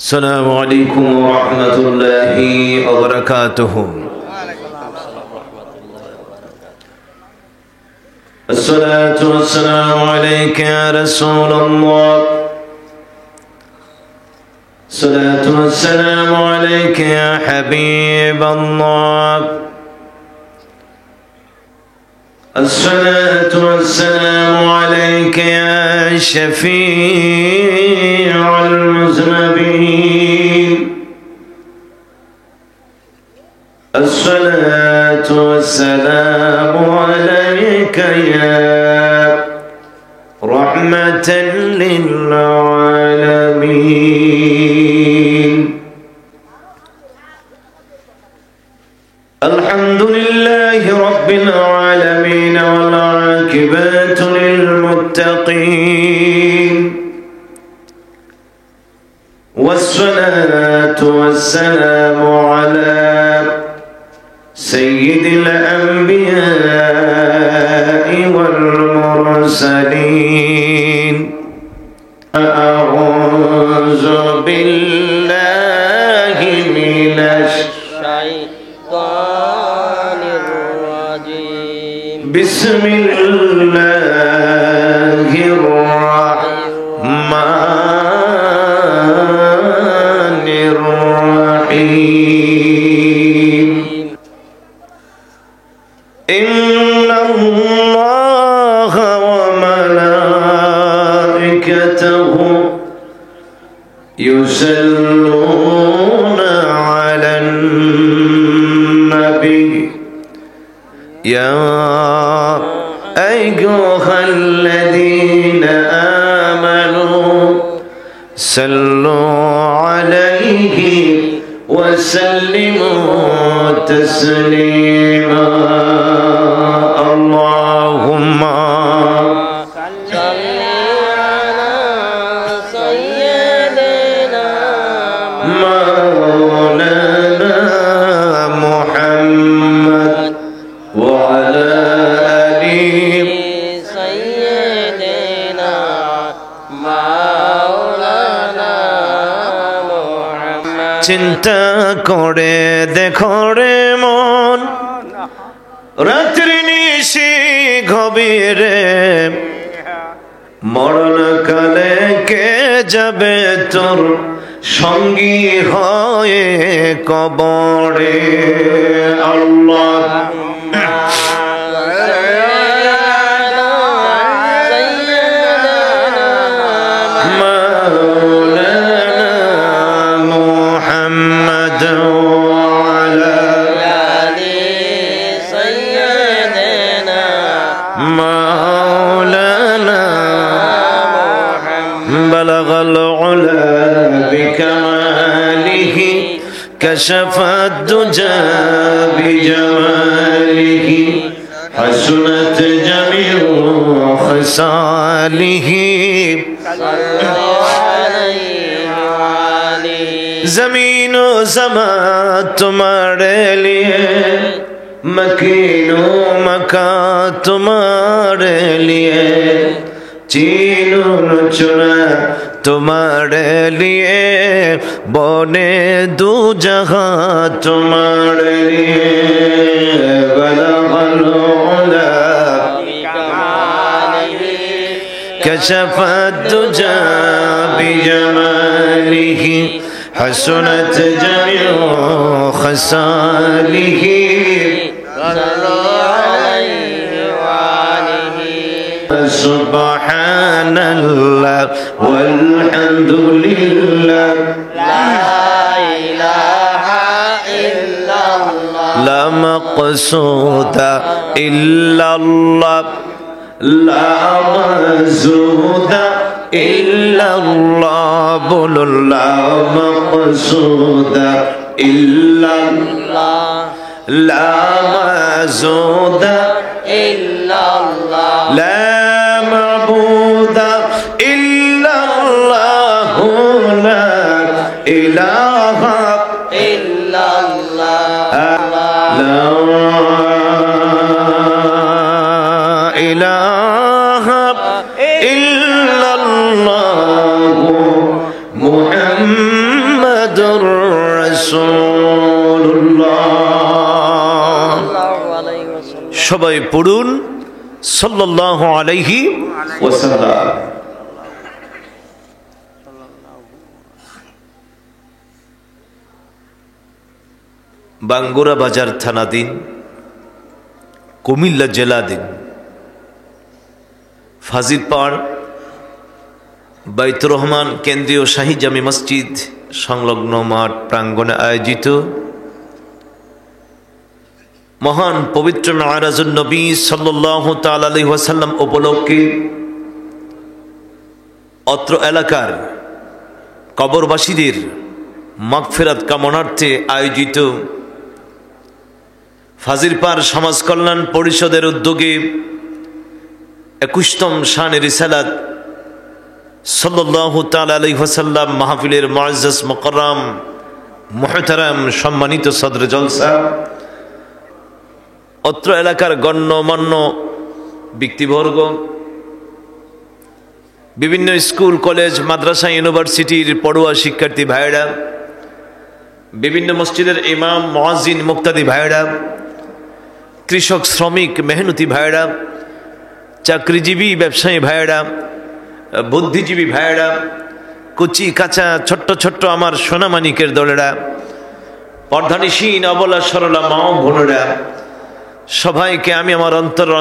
السلام عليكم ورحمة الله وبركاته. الصلاة والسلام عليك يا رسول الله. الصلاة والسلام عليك يا حبيب الله. الصلاة والسلام عليك يا شفيع المذنبين. الصلاة والسلام عليك يا رحمة للعالمين. الحمد لله رب العالمين والعاقبة للمتقين، والصلاة والسلام على سيد الأنبياء والمرسلين. أعوذ بالله من الشيطان الرجيم. بسم الله الرحمن الرحيم. إن الله وملائكته يصلون على النبي يا أيها الذين آمنوا صلوا عليه وسلموا تسليما. اللهم صل على سيدنا مولانا محمد وعلى آل سيدنا مولانا محمد। চিন্তা করে দেখো রে মন, রাত্রি নিশি গভীরে মরণকালে কে যাবে তোর সঙ্গী হয়ে কবরে। আল্লাহ كشف الدجى بجماله حسنت جميع خصاله. زمین و زمان تمہارے لیے، مکین و مکان تمہارے لیے، چین و چنا تمہارے لیے، بونے دو جہاں تمہارے لیے. بلغ العلا كشف الدجى بجماله حسنت جميع خصاله. سبحان الله والحمد لله لا إله إلا الله لا مقصود إلا الله لا مقصود إلا الله لا مقصود إلا الله لا مقصود إلا الله لا معبود إلا الله لا إله إلا الله لا إله إلا الله محمد মুহাম্মাদুর রাসূলুল্লাহ। সবাই পড়ুন সাল্লাল্লাহু আলাইহি ওয়াসাল্লাম। বাঙ্গুরা বাজার থানাধীন, কুমিল্লা জেলাধীন, ফাজিলপাড় বাইতুর রহমান কেন্দ্রীয় শাহী জামি মসজিদ সংলগ্ন মাঠ প্রাঙ্গণে আয়োজিত মহান পবিত্র মেরাজুন নবী সাল্লাল্লাহু তাআলা আলাইহি ওয়াসাল্লাম উপলক্ষে অত্র এলাকার কবরবাসীদের মাগফিরাত কামনার্থে আয়োজিত ফাজিলপাড় সমাজ কল্যাণ পরিষদের উদ্যোগে 21তম শানে রিসালাত সাল্লাল্লাহু তাআলা আলাইহি ওয়াসাল্লাম মাহফিলের মুআজ্জাজ মুকাররম মুহতারাম সম্মানিত সদর জলসা, অত্র এলাকার গণ্যমান্য ব্যক্তিবর্গ, বিভিন্ন স্কুল কলেজ মাদ্রাসা ইউনিভার্সিটির পড়ুয়া শিক্ষার্থী ভাইয়েরা, বিভিন্ন মসজিদের ইমাম মুয়াজ্জিন মুক্তাদি ভাইয়েরা, কৃষক শ্রমিক মেহনতি ভাইয়েরা, চাকরিজীবী ব্যবসায়ী ভাইয়েরা, বুদ্ধিজীবী ভাইয়েরা, কুচি কাঁচা ছোট্ট ছোট্ট আমার সোনামানিকের দলেরা, পর্দানিসীন অবলা সরলা মা ও বোনেরা, সবাইকে আমি আমার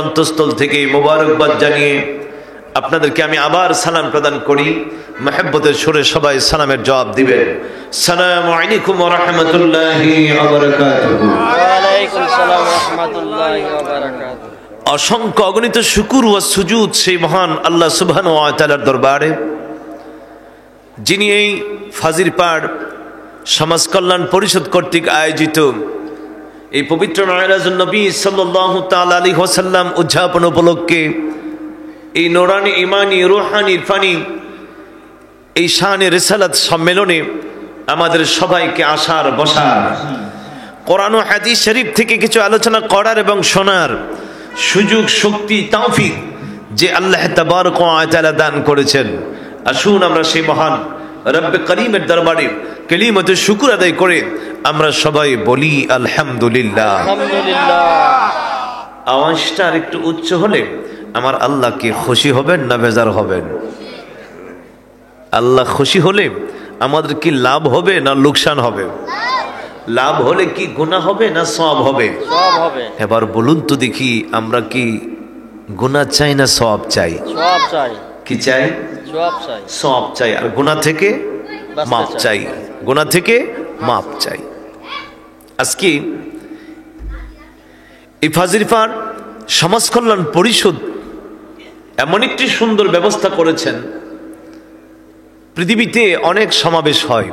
অন্তঃস্থল থেকে মোবারকবাদ জানিয়ে আপনাদেরকে আমি আবার সালাম প্রদান করি। মহব্বতের সুরে সবাই সালামের জবাব দিবেন। আসসালামু আলাইকুম ওয়া রাহমাতুল্লাহি ওয়া বারাকাতুহু। ওয়া আলাইকুম আসসালাম ওয়া রাহমাতুল্লাহি ওয়া বারাকাতুহু। অসংখ্য অগণিত শুকর ও সুজুদ সেই মহান আল্লাহ সুবহানাহু ওয়া তাআলার দরবারে, যিনি এই ফাজিলপাড় সমাজ কল্যাণ পরিষদ কর্তৃক আয়োজিত এই পবিত্র মেরাজুন নবী সাল্লাল্লাহু তাআলা আলাইহি ওয়াসাল্লাম উদযাপন উপলক্ষে এই নূরানি ইমানি রূহানি ইরফানি এই শানে রিসালাত সম্মেলনে আমাদের সবাইকে আসার বসার, কোরআন ও হাদিস শরীফ থেকে কিছু আলোচনা করার এবং শোনার সুযোগ শক্তি তৌফিক যে আল্লাহ তাবারক ওয়া তাআলা দান করেছেন। আসুন আমরা সেই মহান রব্বে করিমের দরবারে কালিমাতুশ শুকর আদায় করে আমরা সবাই বলি আলহামদুলিল্লাহ। আলহামদুলিল্লাহ। আওয়াজটা একটু উচ্চ হলে আমার আল্লাহ কি খুশি হবেন না বেজার হবেন? আল্লাহ খুশি হলে আমাদের কি লাভ হবে না লোকসান হবে? লাভ হলে কি গুনাহ হবে না সওয়াব হবে? সওয়াব হবে। এবার বলুন তো দেখি, আমরা কি গুনাহ চাই না সওয়াব চাই? সওয়াব চাই। কি চাই? সওয়াব চাই। সওয়াব চাই। আর গুনাহ থেকে মাপ চাই। গুনাহ থেকে মাপ চাই। আজকে এই ফাজিলপাড় সমাজ কল্যাণ পরিষদ এমন একটি সুন্দর ব্যবস্থা করেছেন, পৃথিবীতে অনেক সমাবেশ হয়,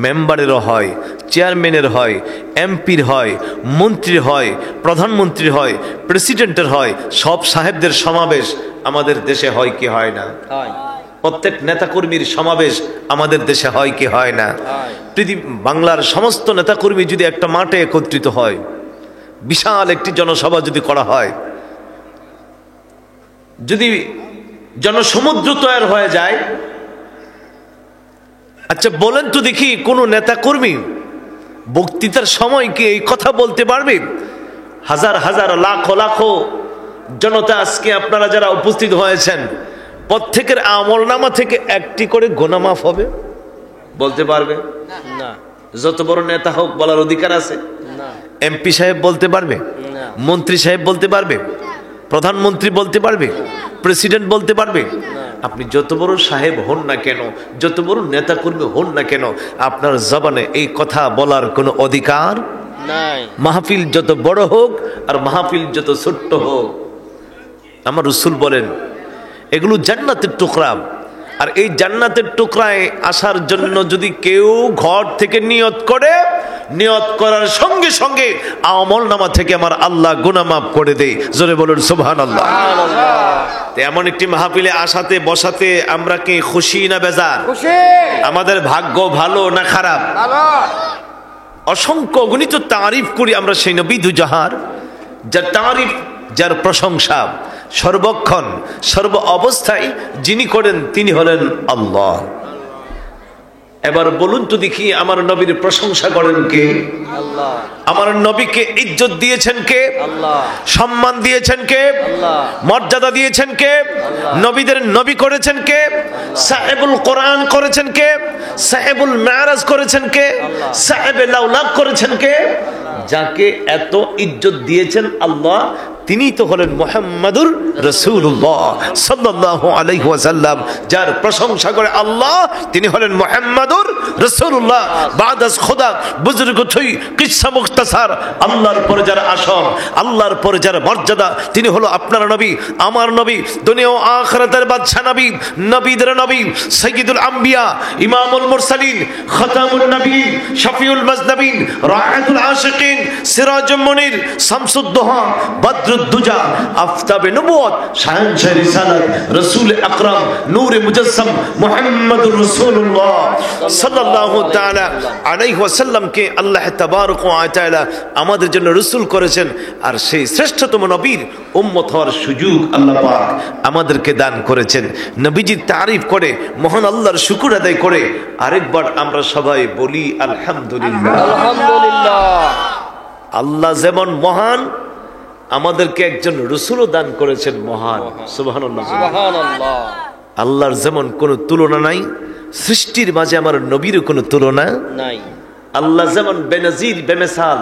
মেম্বারেরও হয়, চেয়ারম্যানের হয়, এমপির হয়, মন্ত্রীর হয়, প্রধানমন্ত্রীর হয়, প্রেসিডেন্টের হয়, সব সাহেবদের সমাবেশ আমাদের দেশে হয় কি হয় না? প্রত্যেক নেতাকর্মীর সমাবেশ আমাদের দেশে হয় কি হয় না? পৃথিবী বাংলার সমস্ত নেতাকর্মী যদি একটা মাঠে একত্রিত হয়, বিশাল একটি জনসভা যদি করা হয়, যদি জনসমুদ্র তৈরি হয়ে যায়, আচ্ছা বলেন তো দেখি, কোন নেতাকর্মী বক্তৃতার সময় কি এই কথা বলতে পারবে? হাজার হাজার লাখো লাখো জনতা আজকে আপনারা যারা উপস্থিত হয়েছেন, প্রত্যেকের আমলনামা থেকে একটি করে গুনাহ মাফ হবে? বলতে পারবে না। যত বড় নেতা হোক বলার অধিকার আছে না? এমপি সাহেব বলতে পারবে? না। মন্ত্রী সাহেব বলতে পারবে? প্রধানমন্ত্রী বলতে পারবে? প্রেসিডেন্ট বলতে পারবে? আপনি যত বড় সাহেব হন না কেন, যত বড় নেতা কর্মী হন না কেন, আপনার জবানে এই কথা বলার কোনো অধিকার নাই। মাহফিল যত বড় হোক আর মাহফিল যত ছোট্ট হোক, আমার রাসূল বলেন এগুলো জান্নাতের টুকরা। আর এই জান্নাতের টুকরায় আসার জন্য যদি কেউ ঘর থেকে নিয়ত করে, নিয়ত করার সঙ্গে সঙ্গে আমলনামা থেকে আমার আল্লাহ গুনাহ মাফ করে দেয়। জোরে বলুন সুবহানাল্লাহ। এমন একটি মাহফিলে আসাতে বসাতে আমরা কি খুশি না বেজার? খুশি। আমাদের ভাগ্য ভালো না খারাপ? ভালো। অসংখ্য অগণিত তারিফ করি আমরা সেই নবী দুজাহার, যার তারিফ, যার প্রশংসা সর্বক্ষণ সর্ব অবস্থায় যিনি করেন তিনি হলেন আল্লাহ। এবার বলুন তো দেখি আমার নবীর প্রশংসা করেন কে? আল্লাহ। আমার নবীকে ইজ্জত দিয়েছেন কে? আল্লাহ। সম্মান দিয়েছেন কে? আল্লাহ। মর্যাদা দিয়েছেন কে? নবীদের নবী করেছেন কে? সাহেবুল কোরআন করেছেন কে? সাহেবুল মেরাজ করেছেন কে? সাহেবে লাউলাক করেছেন কে? যাকে এত ইজ্জত দিয়েছেন আল্লাহ, তিনি তো হলেন মুহাম্মাদুর রাসূলুল্লাহ সাল্লাল্লাহু আলাইহি ওয়াসাল্লাম। যার প্রশংসা করে আল্লাহ, তিনি হলেন মুহাম্মাদুর রাসূলুল্লাহ। বাদাস খোদা বুজুর্গ থই কিসসা মুখতাসার, আল্লাহর পরে যার আসন, আল্লাহর পরে যার মর্যাদা, তিনি হলো আপনার নবী, আমার নবী, দুনিয়া ও আখিরাতের বাদশা নবী, নবীদের নবী, সাইয়্যিদুল আম্বিয়া, ইমামুল মুরসালিন, খাতামুন নবীন, শফিউল মুজনবিন, রাহাতুল আশিকিন, সিরাজুম মুনির, শামসুদ দুহা, বদরুদ্দুজা, আফতাবে নবুয়ত, শাহনশাহ রিসালাত, রাসূল আকরাম, নূরে মুজাসসাম মুহাম্মাদুর রাসূলুল্লাহ সাল্লাল্লাহু তাআলা আলাইহি ওয়াসাল্লামকে আল্লাহ তাবারক ওয়া তাআলা আমাদের জন্য রাসূল করেছেন। আর সেই শ্রেষ্ঠতম নবীর উম্মত হওয়ার সুযোগ আল্লাহ পাক আমাদেরকে দান করেছেন। নবীজির তারিফ করে, মহান আল্লাহর শুকর আদায় করে আরেকবার আমরা সবাই বলি আলহামদুলিল্লাহ। আলহামদুলিল্লাহ। আল্লাহ যেমন মহান, আমাদেরকে একজন রাসূলও দান করেছেন মহান। সুবহানাল্লাহ। সুবহানাল্লাহ। আল্লাহর যেমন কোনো তুলনা নাই, সৃষ্টির মাঝে আমার নবীরও কোনো তুলনা নাই। আল্লাহ যেমন বেনজির বেমেসাল,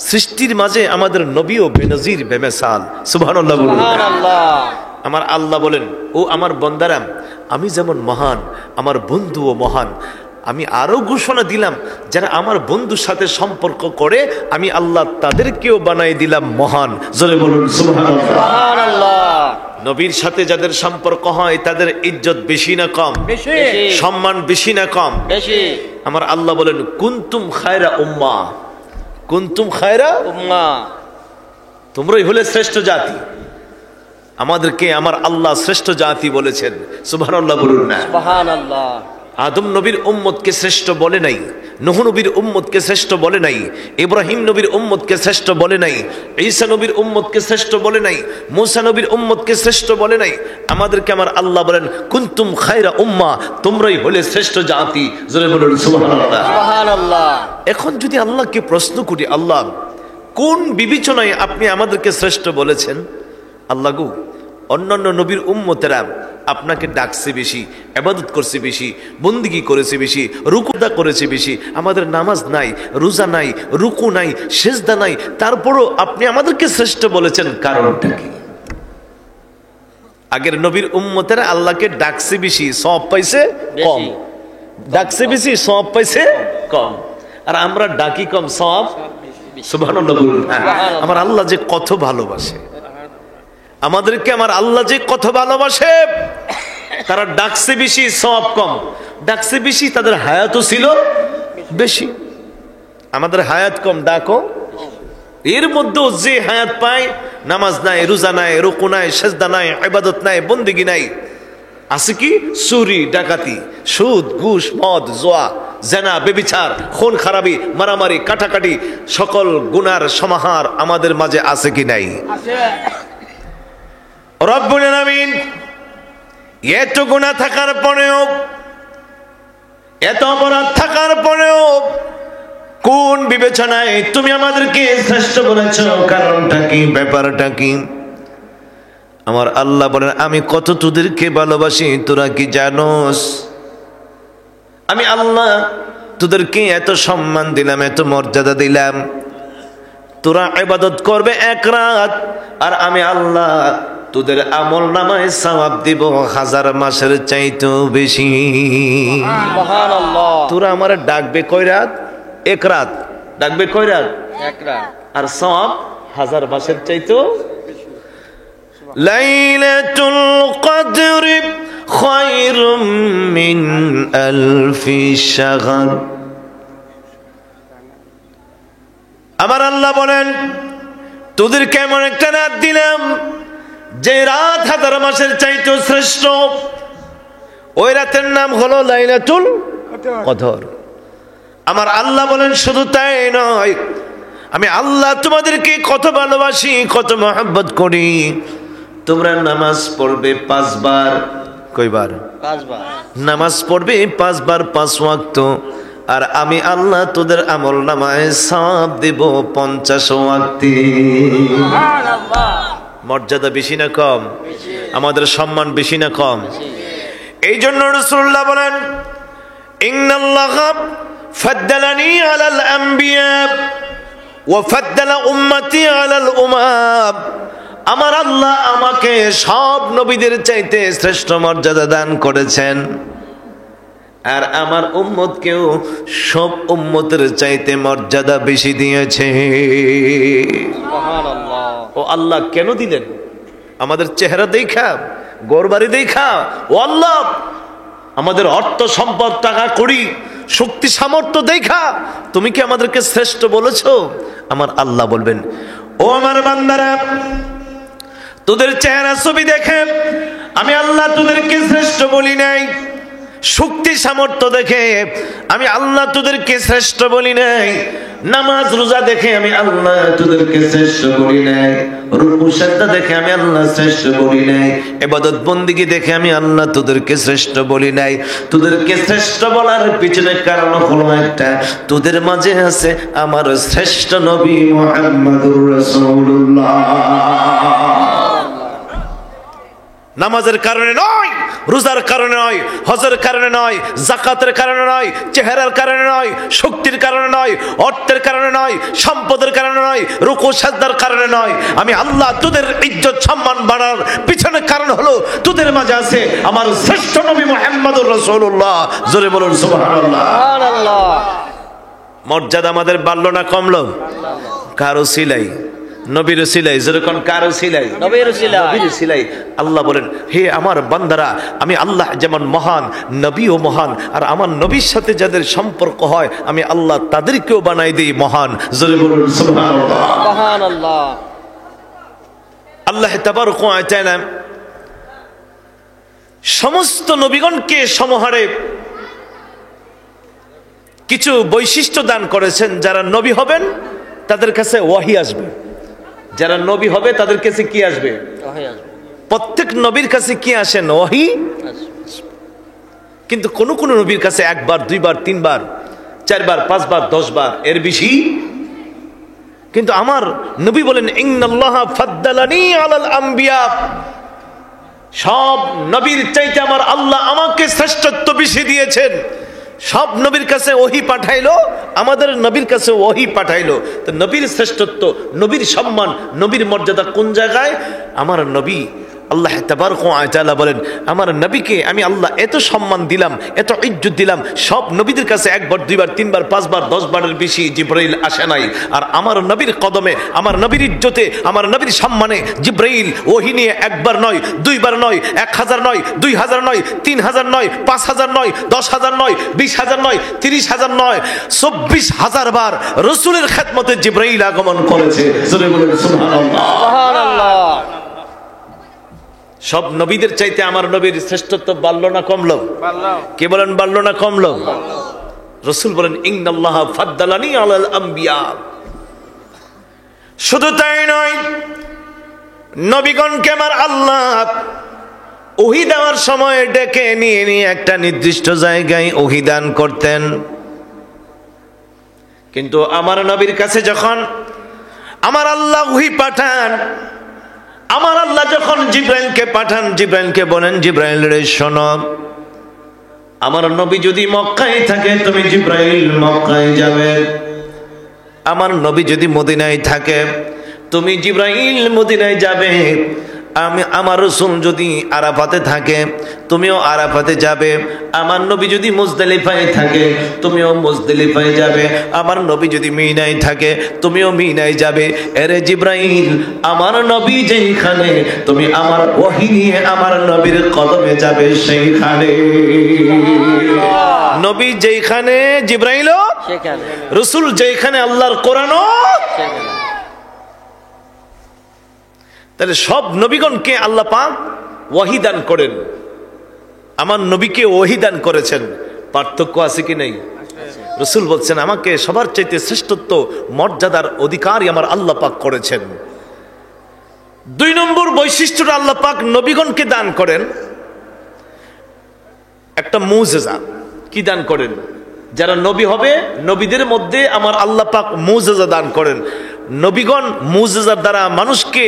সৃষ্টির মাঝে আমাদের নবীও বেনজির বেমেসাল। সুবহানাল্লাহ। সুবহানাল্লাহ। আমার আল্লাহ বলেন, ও আমার বন্দারাম, আমি যেমন মহান, আমার বন্ধুও মহান। আমি আরো ঘোষণা দিলাম, যারা আমার বন্ধুর সাথে সম্পর্ক করে আমি আল্লাহ তাদেরকেও বানাই দিলাম মহান। জোরে বলুন সুবহানাল্লাহ। সুবহানাল্লাহ। নবীর সাথে যাদের সম্পর্ক হয় তাদের ইজ্জত বেশি না কম? বেশি। সম্মান বেশি না কম? বেশি। আমার আল্লাহ বলেন, কুনতুম খায়রা উম্মাহ, কুনতুম খায়রা, উম্মাহ, তোমরাই হলে শ্রেষ্ঠ জাতি। আমাদেরকে আমার আল্লাহ শ্রেষ্ঠ জাতি বলেছেন। সুবহানাল্লাহ বলুন না। সুবহানাল্লাহ। আদম নবীর উম্মতকে শ্রেষ্ঠ বলে নাই, নূহ নবীর উম্মতকে শ্রেষ্ঠ বলে নাই, ইব্রাহিম নবীর উম্মতকে শ্রেষ্ঠ বলে নাই, ঈসা নবীর উম্মতকে শ্রেষ্ঠ বলে নাই, মূসা নবীর উম্মতকে শ্রেষ্ঠ বলে নাই। আমাদেরকে আমার আল্লাহ বলেন, কুনতুম খায়রা উম্মাহ, তোমরাই হলে শ্রেষ্ঠ জাতি। জোরে বলুন সুবহানাল্লাহ। সুবহানাল্লাহ। এখন যদি আল্লাহকে প্রশ্ন করি, আল্লাহ কোন বিবেচনায় আপনি আমাদেরকে শ্রেষ্ঠ বলেছেন? আল্লাহ গো, অন্যান্য নবীর উম্মতেরা আপনাকে ডাকছে বেশি, ইবাদত করছে বেশি, বন্দিগি করেছে বেশি, রুকুদা করেছে বেশি, আমাদের নামাজ নাই, রোজা নাই, রুকু নাই, সেজদা নাই, তারপরও আপনি আমাদেরকে শ্রেষ্ঠ বলেছেন, কারণটা কি? আগের নবীর উম্মতেরা আল্লাহকে ডাকছে বেশি, সওয়াব পাইছে কম, ডাকছে বেশি, সওয়াব পাইছে কম। আর আমরা ডাকি কম, সওয়াব। সুবহানাল্লাহ বলুন। আমার আল্লাহ যে কত ভালোবাসে আমাদেরকে, আমার আল্লাহ যে কত ভালোবাসে। তারা ডাকছে বেশি, সওয়াব কম। ডাকছে বেশি, তাদের হায়াতও ছিল বেশি। আমাদের হায়াত কম, ডাকো। এর মধ্যেও যে হায়াত পায়, নামাজ নাই, রোজা নাই, রুকু নাই, সেজদা নাই, ইবাদত নাই, বন্দেগী নাই, আছে কি? চুরি, ডাকাতি, সুদ, ঘুষ, মদ, জুয়া, জেনা, বেবিচার, খুন খারাপি, মারামারি, কাটাকাটি, সকল গুনার সমাহার আমাদের মাঝে আছে কি নাই? রব্বুল আলামিন এত গুনাহ থাকার পরেও, এত অপরাধ থাকার পরেও কোন বিবেচনায় তুমি আমাদেরকে শ্রেষ্ঠ বলেছো? কারণটা কি? ব্যাপারটা কি? আমার আল্লাহ বলেন, আমি কত তোদেরকে ভালোবাসি তোরা কি জানোস? আমি আল্লাহ তোদেরকে এত সম্মান দিলাম, এত মর্যাদা দিলাম, তোরা ইবাদত করবে এক রাত, আর আমি আল্লাহ তোদের আমল নামায় সওয়াব দিব 1000 মাসের চাইতেও বেশি। সুবহানাল্লাহ। তোরা আমারে ডাকবে কয় রাত? এক রাত। ডাকবে কয় রাত? এক রাত। আর সওয়াব 1000 মাসের চাইতেও। লাইলাতুল কদর খায়রুম মিন আলফি শাহর। আমার আল্লাহ বলেন, তোদের কেমন একটা রাত দিলাম যে রাত 1000 মাসের চাইতেও শ্রেষ্ঠ। ওই রাতের নাম হলো লাইলাতুল কদর। আমার আল্লাহ বলেন, শুধু তাই নয়, আমি আল্লাহ তোমাদেরকে কত ভালোবাসি, কত মহব্বত করি। তোমরা নামাজ পড়বে 5 বার। কয়বার? পাঁচবার। নামাজ পড়বে 5 বার 5 ওয়াক্ত, আর আমি আল্লাহ তোদের আমল নামায় সওয়াব দেব 50 ওয়াক্তে। মর্যাদা বেশি না কম? আমাদের সম্মান বেশি না কম? এই জন্য রাসূলুল্লাহ বলেন, ইন্নাল্লাহা ফাদ্দালানি আলাল আম্বিয়া ওয়া ফাদ্দালা উম্মতি আলাল উমাম। আমার আল্লাহ আমাকে সব নবীদের চাইতে শ্রেষ্ঠ মর্যাদা দান করেছেন, আর আমার উম্মতকেও সব উম্মতের চাইতে মর্যাদা বেশি দিয়েছে। সুবহানাল্লাহ। ও আল্লাহ কেন দিলেন? আমাদের চেহারা দেখা, গড়বাড়ি দেখা? ও আল্লাহ আমাদের অর্থ সম্পদ, টাকা কড়ি, শক্তি সামর্থ্য দেখা তুমি কি আমাদেরকে শ্রেষ্ঠ বলেছো? আমার আল্লাহ বলবেন, ও আমার বান্দারা, তোদের চেহারা ছবি দেখে আমি আল্লাহ তোদেরকে শ্রেষ্ঠ বলি নাই, শক্তি সামর্থ্য দেখে আমি আল্লাহ তোদেরকে শ্রেষ্ঠ বলি নাই, নামাজ রোজা দেখে আমি আল্লাহ তোদেরকে শ্রেষ্ঠ বলি নাই, রুকু সাজদা দেখে আমি আল্লাহ শ্রেষ্ঠ বলি নাই, ইবাদত বন্দেগী দেখে আমি আল্লাহ তোদেরকে শ্রেষ্ঠ বলি নাই। তোদেরকে শ্রেষ্ঠ বলার পিছনে কারণ হলো একটা, তোদের মাঝে আছে আমার শ্রেষ্ঠ নবী মুহাম্মদুর রাসূলুল্লাহ। নামাজের কারণে নয়, রোজার কারণে নয়, হজের কারণে নয়, যাকাতের কারণে নয়, চেহারার কারণে নয়, শক্তির কারণে নয়, অর্থের কারণে নয়, সম্পদের কারণে নয়, রুকু সাজদার কারণে নয়, আমি আল্লাহ তোদের ইজ্জত সম্মান বাড়ার পিছনে কারণ হলো তোদের মাঝে আছে আমার শ্রেষ্ঠ নবী মুহাম্মদুর রাসূলুল্লাহ। জোরে বলুন সুবহানাল্লাহ। সুবহানাল্লাহ। মর্যাদা আমাদের বাড়লো না কমলো? কারো সিলাই, নবীর সিলাই, যেরকম কারো সিলাই, নবীর সিলাই। নবীর সিলাই। আল্লাহ বলেন, হে আমার বান্দারা, আমি আল্লাহ যেমন মহান, নবীও মহান, আর আমার নবীর সাথে যাদের সম্পর্ক হয় আমি আল্লাহ তাদেরকেও বানাই দিই মহান। জোরে বলুন সুবহানাল্লাহ। সুবহানাল্লাহ। আল্লাহ তাবারক ওয়া তাআলা সমস্ত নবীগণকে সমহারে কিছু বৈশিষ্ট্য দান করেছেন। যারা নবী হবেন তাদের কাছে ওয়াহি আসবে, যারা নবী হবে তাদের কাছে কি আসবে? প্রত্যেক নবীর কাছে কি আসেন? ওয়াহি। কিন্তু কোন কোন নবীর কাছে 1 বার 2 বার 3 বার 4 বার 5 বার 10 বার এর বেশি। কিন্তু আমার নবী বলেন, ইন্নাল্লাহা ফাদ্দালানি আলাল আম্বিয়া, সব নবীর চাইতে আমার আল্লাহ আমাকে শ্রেষ্ঠত্ব বেশি দিয়েছেন। সব নবীর কাছে ওহী পাঠাইলো, আমাদের নবীর কাছে ওহী পাঠাইলো। তো নবীর শ্রেষ্ঠত্ব, নবীর সম্মান, নবীর মর্যাদা কোন জায়গায়? আমার নবী আল্লাহ তাবারক ওয়া তাআলা বলেন, আমার নবীকে আমি আল্লাহ এত সম্মান দিলাম, এত ইজ্জত দিলাম, সব নবীদের কাছে 1 বার 2 বার 3 বার 5 বার 10 বারের বেশি জিবরাইল আসে নাই। আর আমার নবীর কদমে, আমার নবীর ইজ্জতে, আমার নবীর সম্মানে জিবরাইল ওহী নিয়ে 1 বার নয়, 2 বার নয়, 1000 নয়, 2000 নয়, 3000 নয়, 5000 নয়, 10000 নয়, 20000 নয়, 30000 নয়, 24000 বার রাসূলের খেদমতে জিবরাইল আগমন করেছে। জোরে বলুন সুবহানাল্লাহ। সুবহানাল্লাহ। সব নবীদের চাইতে আমার নবীর শ্রেষ্ঠত্ব বাড়লো না কমলো? কে বলেন বাড়লো না কমলো? রাসূল বলেন, ইন্নাল্লাহা ফাদ্দালানি আলাল আম্বিয়া। শুধু তাই নয়, নবীগণকে আমার আল্লাহ ওহী দেওয়ার সময় ডেকে নিয়ে নিয়ে একটা নির্দিষ্ট জায়গায় ওহী দান করতেন। কিন্তু আমার নবীর কাছে যখন আমার আল্লাহ ওহী পাঠান, আমার আল্লাহ যখন জিবরাইলকে পাঠান, জিবরাইলকে বলেন, জিবরাইল রে শোনো, আমার নবী যদি মক্কায় থাকে তুমি জিবরাইল মক্কায় যাবে, আমার নবী যদি মদিনায় থাকে তুমি জিবরাইল মদিনায় যাবে, আমার রাসূল যদি আরাফাতে থাকে তুমিও আরাফাতে যাবে, আমার নবী যদি মুজদালিফায় থাকে তুমিও মুজদালিফায় যাবে, আমার নবী যদি মিনায় থাকে তুমিও মিনায় যাবে। এরে জিবরাইল, আমার নবী যেখানে তুমি আমার ওহী নিয়ে আমার নবীর কদমে যাবে সেইখানে। নবী যেখানে জিবরাইলও সেখানে, রাসূল যেখানে আল্লাহর কোরআনও সেখানে। তাহলে সব নবীগণকে আল্লাহ পাক ওহী দান করেন, আমার নবীকে ওহী দান করেছেন। পার্থক্য আছে কি নাই? রাসূল বলছেন, আমাকে সবার চাইতে শ্রেষ্ঠত্ব মর্যাদার অধিকারী আমার আল্লাহ পাক করেছেন। 2 নম্বর বৈশিষ্ট্যটা আল্লাহ পাক নবীগণকে দান করেন, একটা মুজেজা কি দান করেন? যারা নবী হবে নবীদের মধ্যে আমার আল্লাহ পাক মুজেজা দান করেন। নবীগণ মুজেজার দ্বারা মানুষকে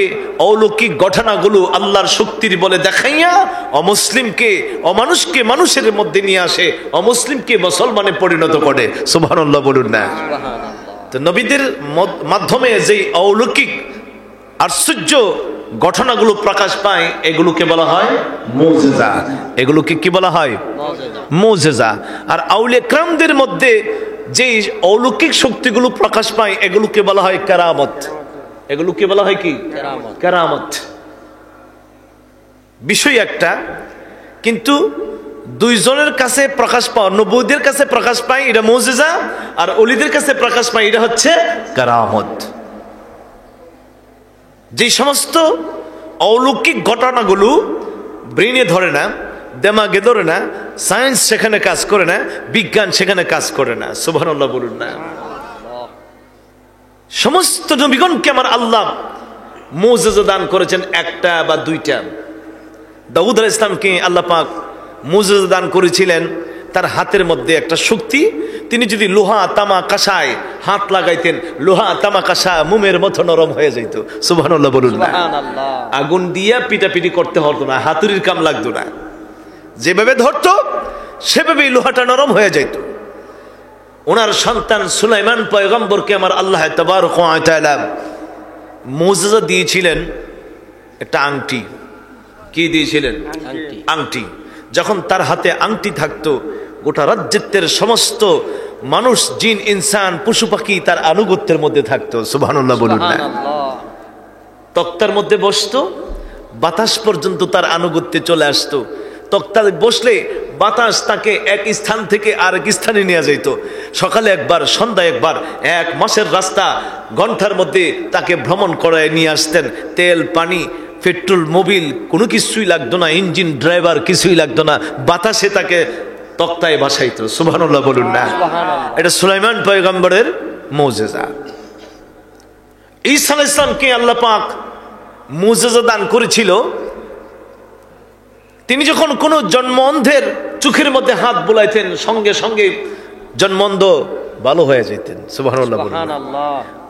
অলৌকিক ঘটনাগুলো আল্লাহর শক্তির বলে দেখাইয়া অমুসলিমকে অমানুষকে মানুষের মধ্যে নিয়ে আসে, অমুসলিমকে মুসলমানে পরিণত করে। সুবহানাল্লাহ বলুন না। তো নবীদের মাধ্যমে যে অলৌকিক আশ্চর্য ঘটনাগুলো প্রকাশ পায় এগুলোকে বলা হয় মুজেজা। এগুলোকে কি বলা হয়? মুজেজা। আর আউলিয়া কিরামদের মধ্যে যে অলৌকিক শক্তিগুলো প্রকাশ পায় এগুলোকে বলা হয় কেরামত। এগুলোকে বলা হয় কি? কেরামত। বিষয় একটা, কিন্তু দুইজনের কাছে প্রকাশ পায়, নবীদের কাছে প্রকাশ পায় এটা মুজেজা, আর ওলিদের কাছে প্রকাশ পায় এটা হচ্ছে কেরামত। যে সমস্ত অলৌকিক ঘটনাগুলো ব্রেনে ধরে না, দেমাগে ধরে না, সায়েন্স সেখানে কাজ করে না, বিজ্ঞান সেখানে কাজ করে না। সুবহানাল্লাহ বলুন না। সমস্ত নবীগণকে আমার আল্লাহ মুজিজা দান করেছেন, একটা বা দুইটা। দাউদ আলাইহিস সালামকে আল্লাহ পাক মুজিজা দান করেছিলেন, তার হাতের মধ্যে একটা শক্তি, তিনি যদি লোহা তামা কাঁসায় হাত লাগাইতেন, লোহা তামা কাঁসা মোমের মতো নরম হয়ে যেত। সুবহানাল্লাহ বলুন না। আগুন দিয়া পিটাপিটি করতে হতো না, হাতুড়ির কাম লাগতো না, যেভাবে ধরতো সেভাবেই লোহাটা নরম হয়ে যেত। ওনার সন্তান সুলাইমান পয়গম্বরকে আমার আল্লাহ তাবারক ওয়া তাআলা মুজিজা দিয়েছিলেন একটা আংটি। কি দিয়েছিলেন? আংটি। যখন তার হাতে আংটি থাকতো, গোটা রাজ্যের সমস্ত মানুষ, জিন, ইনসান, পশু পাখি তার আনুগত্যের মধ্যে থাকতো। সুবহানাল্লাহ বলুন না। তক্তার মধ্যে বসতো, বাতাস পর্যন্ত তার আনুগত্যে চলে আসতো। তক্তায় বসলে বাতাস তাকে এক স্থান থেকে আরেক স্থানে নিয়ে যেত। সকালে একবার, সন্ধ্যায় একবার, 1 মাসের রাস্তা ঘন্টার মধ্যে তাকে ভ্রমণ করায় নিয়ে আসতেন। তেল, পানি, পেট্রোল, মোবিল কোনো কিছুই লাগতো না, ইঞ্জিন, ড্রাইভার কিছুই লাগতো না, বাতাসে তাকে তক্তায় বাসাইতো। সুবহানাল্লাহ বলুন না। এটা সুলাইমান পয়গম্বরের মুজিজা। ঈসা আলাইহিস সালামকে আল্লাহ পাক মুজিজা দান করেছিল। তিনি যখন কোনো জন্মঅন্ধের চোখের মধ্যে হাত বুলাইতেন, সঙ্গে সঙ্গে জন্মঅন্ধ ভালো হয়ে যেতেন। সুবহানাল্লাহ বলুন।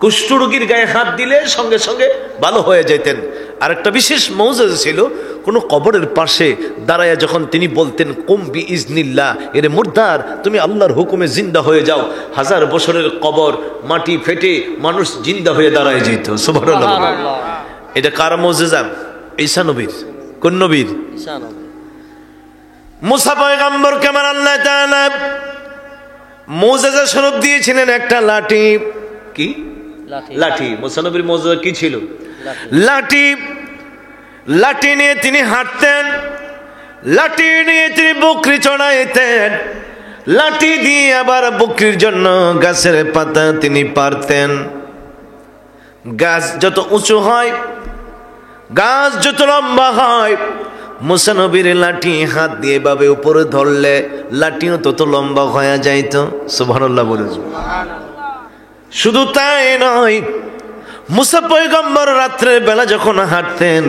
কুষ্ঠরোগীর গায়ে হাত দিলে সঙ্গে সঙ্গে ভালো হয়ে যেতেন। আরেকটা বিশেষ মুজিজা ছিল, কোন কবরের পাশে দাঁড়ায় যখন তিনি বলতেন কুম বিইজনিল্লাহ, এর মুর্দার তুমি আল্লাহর হুকুমে জিন্দা হয়ে যাও, 1000 বছরের কবর মাটি ফেটে মানুষ জিন্দা হয়ে দাঁড়ায় যেত। সুবহানাল্লাহ। এটা কার মুজিজা? ঈসা নবীর। কোন নবীর? ঈসা নবী। মুসা পয়গম্বরকে আমার আল্লাহ তাআলা মুজিজা স্বরূপ দিয়েছিলেন একটা লাঠি। কি? লাঠি। মুসা নবীর মুজিজা কি ছিল? লাঠি। লাঠি নিয়ে তিনি হাঁটতেন, লাঠি নিয়ে তিনি বকরি চড়াইতেন, লাঠি দিয়ে আবার বকরির জন্য গাছের পাতা তিনি পারতেন। গাছ যত উঁচু হয়, গাছ যত লম্বা হয়, মুসা নবীর লাঠি হাত দিয়ে এভাবে উপরে ধরলে লাঠিও তত লম্বা হয়ে যাইত। সুবহানাল্লাহ বলুন। শুধু তাই নয়, মুসা পয়গম্বর রাত্রের বেলা যখন হাঁটতেন,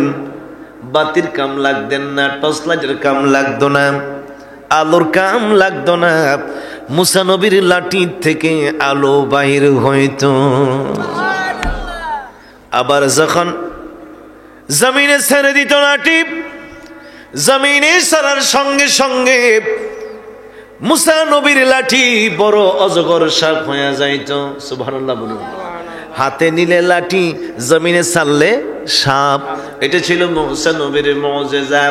বাতির কাম লাগতেন না, টর্চ লাইটের কাম লাগতো না, আলোর কাম লাগতো না, মুসা নবীর লাঠি থেকে আলো বাহির হইত। আবার যখন জমিনে ছেড়ে দিত লাঠি, জমিনে ছাড়ার সঙ্গে সঙ্গে মুসা নবীর লাঠি বড় অজগর সাপ হয়ে যাইত। সুবহানাল্লাহ বলুন। হাতে নিলে লাঠি, জমিনে ছাড়লে সাপ। এটা ছিল মুসা নবীর মুজিজা।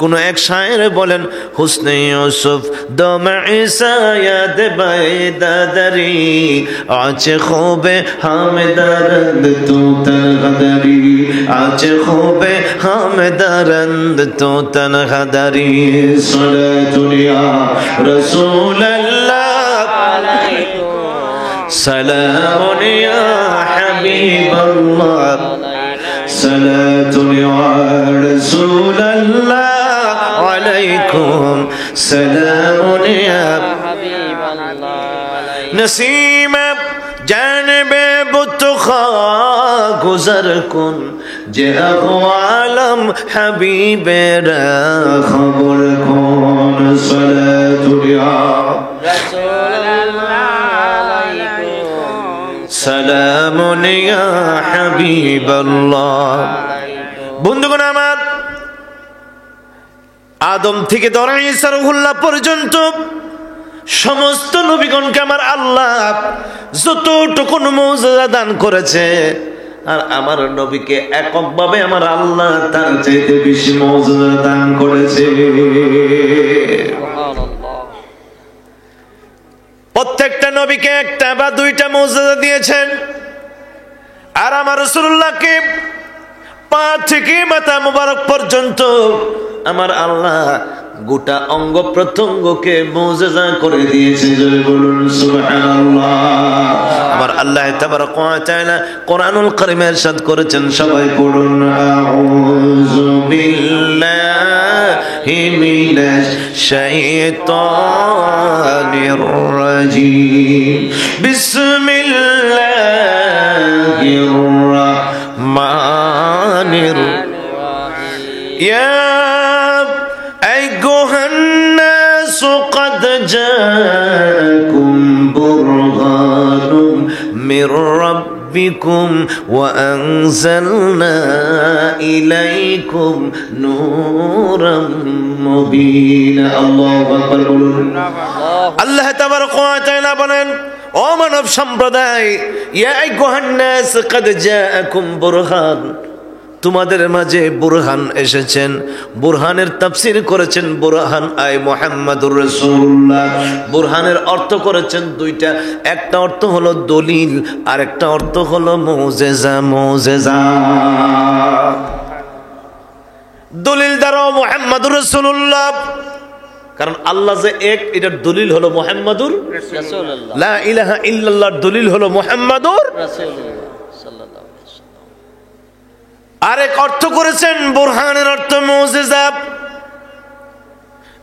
কোন এক শায়ের বলেন, হুসনে ইউসুফ দমে ঈসা ইয়াদ বাইদাদারি, আছে খুবে হামদারন্দ তো তনহাদারি, আছে খুবে হামদারন্দ তো তনহাদারি। সালাতুন ইয়া রাসূলুল্লাহ আলাইকুম, সালামুন ইয়া হাবিবাল্লাহ, সালাতুন ইয়া রাসূলুল্লাহ আলাইকুম, সালামুন ইয়া হাবিবাল্লাহ। নসীম জানবে বুতখা গুজর কুন, যে আকওয়ালাম হাবিবেরা খবর কোন সালাতুয়া সালামুন ইয়া হাবিবাল্লাহ। বন্ধুগণ আমার, আদম থেকে ধরে ঈসা রূহুল্লাহ পর্যন্ত সমস্ত নবীগণকে আমার আল্লাহ যতটুকু মুজিজা দান করেছে, আর আমার নবীকে এককভাবে আমার আল্লাহ তার চাইতে বেশি মুজিজা দান করেছে। প্রত্যেকটা নবীকে একটা বা দুইটা মুজিজা দিয়েছেন, আর আমার রাসূলুল্লাহকে পা থেকে মাথা মুবারক পর্যন্ত আমার আল্লাহ গোটা অঙ্গ প্রত্যঙ্গকে মুজিজা করে দিয়েছে। জোরে বলুন সুবহানাল্লাহ। আমার আল্লাহ তাবারক ওয়া তাআলা কোরআনুল কারীমে ইরশাদ করেছেন, সবাই পড়ুন আউযু বিল্লাহি মিনাশ শাইতানির রাজীম বিসমিল্লাহির রাহমানির ইয়া أيها الناس قد جاءكم برهان من ربكم وأنزلنا إليكم نورا مبينا الله أكبر الله تبارك وتعالى বলেন, ও মানব সম্প্রদায়, ইয়া আইয়ুহান নাস قد جاءكم برهان, তোমাদের মাঝে বুরহান এসেছেন। বুরহানের তাফসীর করেছেন বুরহান আয় মুহাম্মাদুর রাসূলুল্লাহ। বুরহানের অর্থ করেছেন দুইটা, একটা অর্থ হলো দলিল, আর একটা অর্থ হলো মুজিজা। মুজিজা দলিল দ্বারা মুহাম্মাদুর রাসূলুল্লাহ, কারণ আল্লাহ যে এক, এটার দলিল হলো মুহাম্মাদুর রাসূলুল্লাহ। লা ইলাহা ইল্লাল্লাহর দলিল হলো মুহাম্মাদুর রাসূলুল্লাহ। আরেক অর্থ করেছেন বুরহানের অর্থ মুজিজা।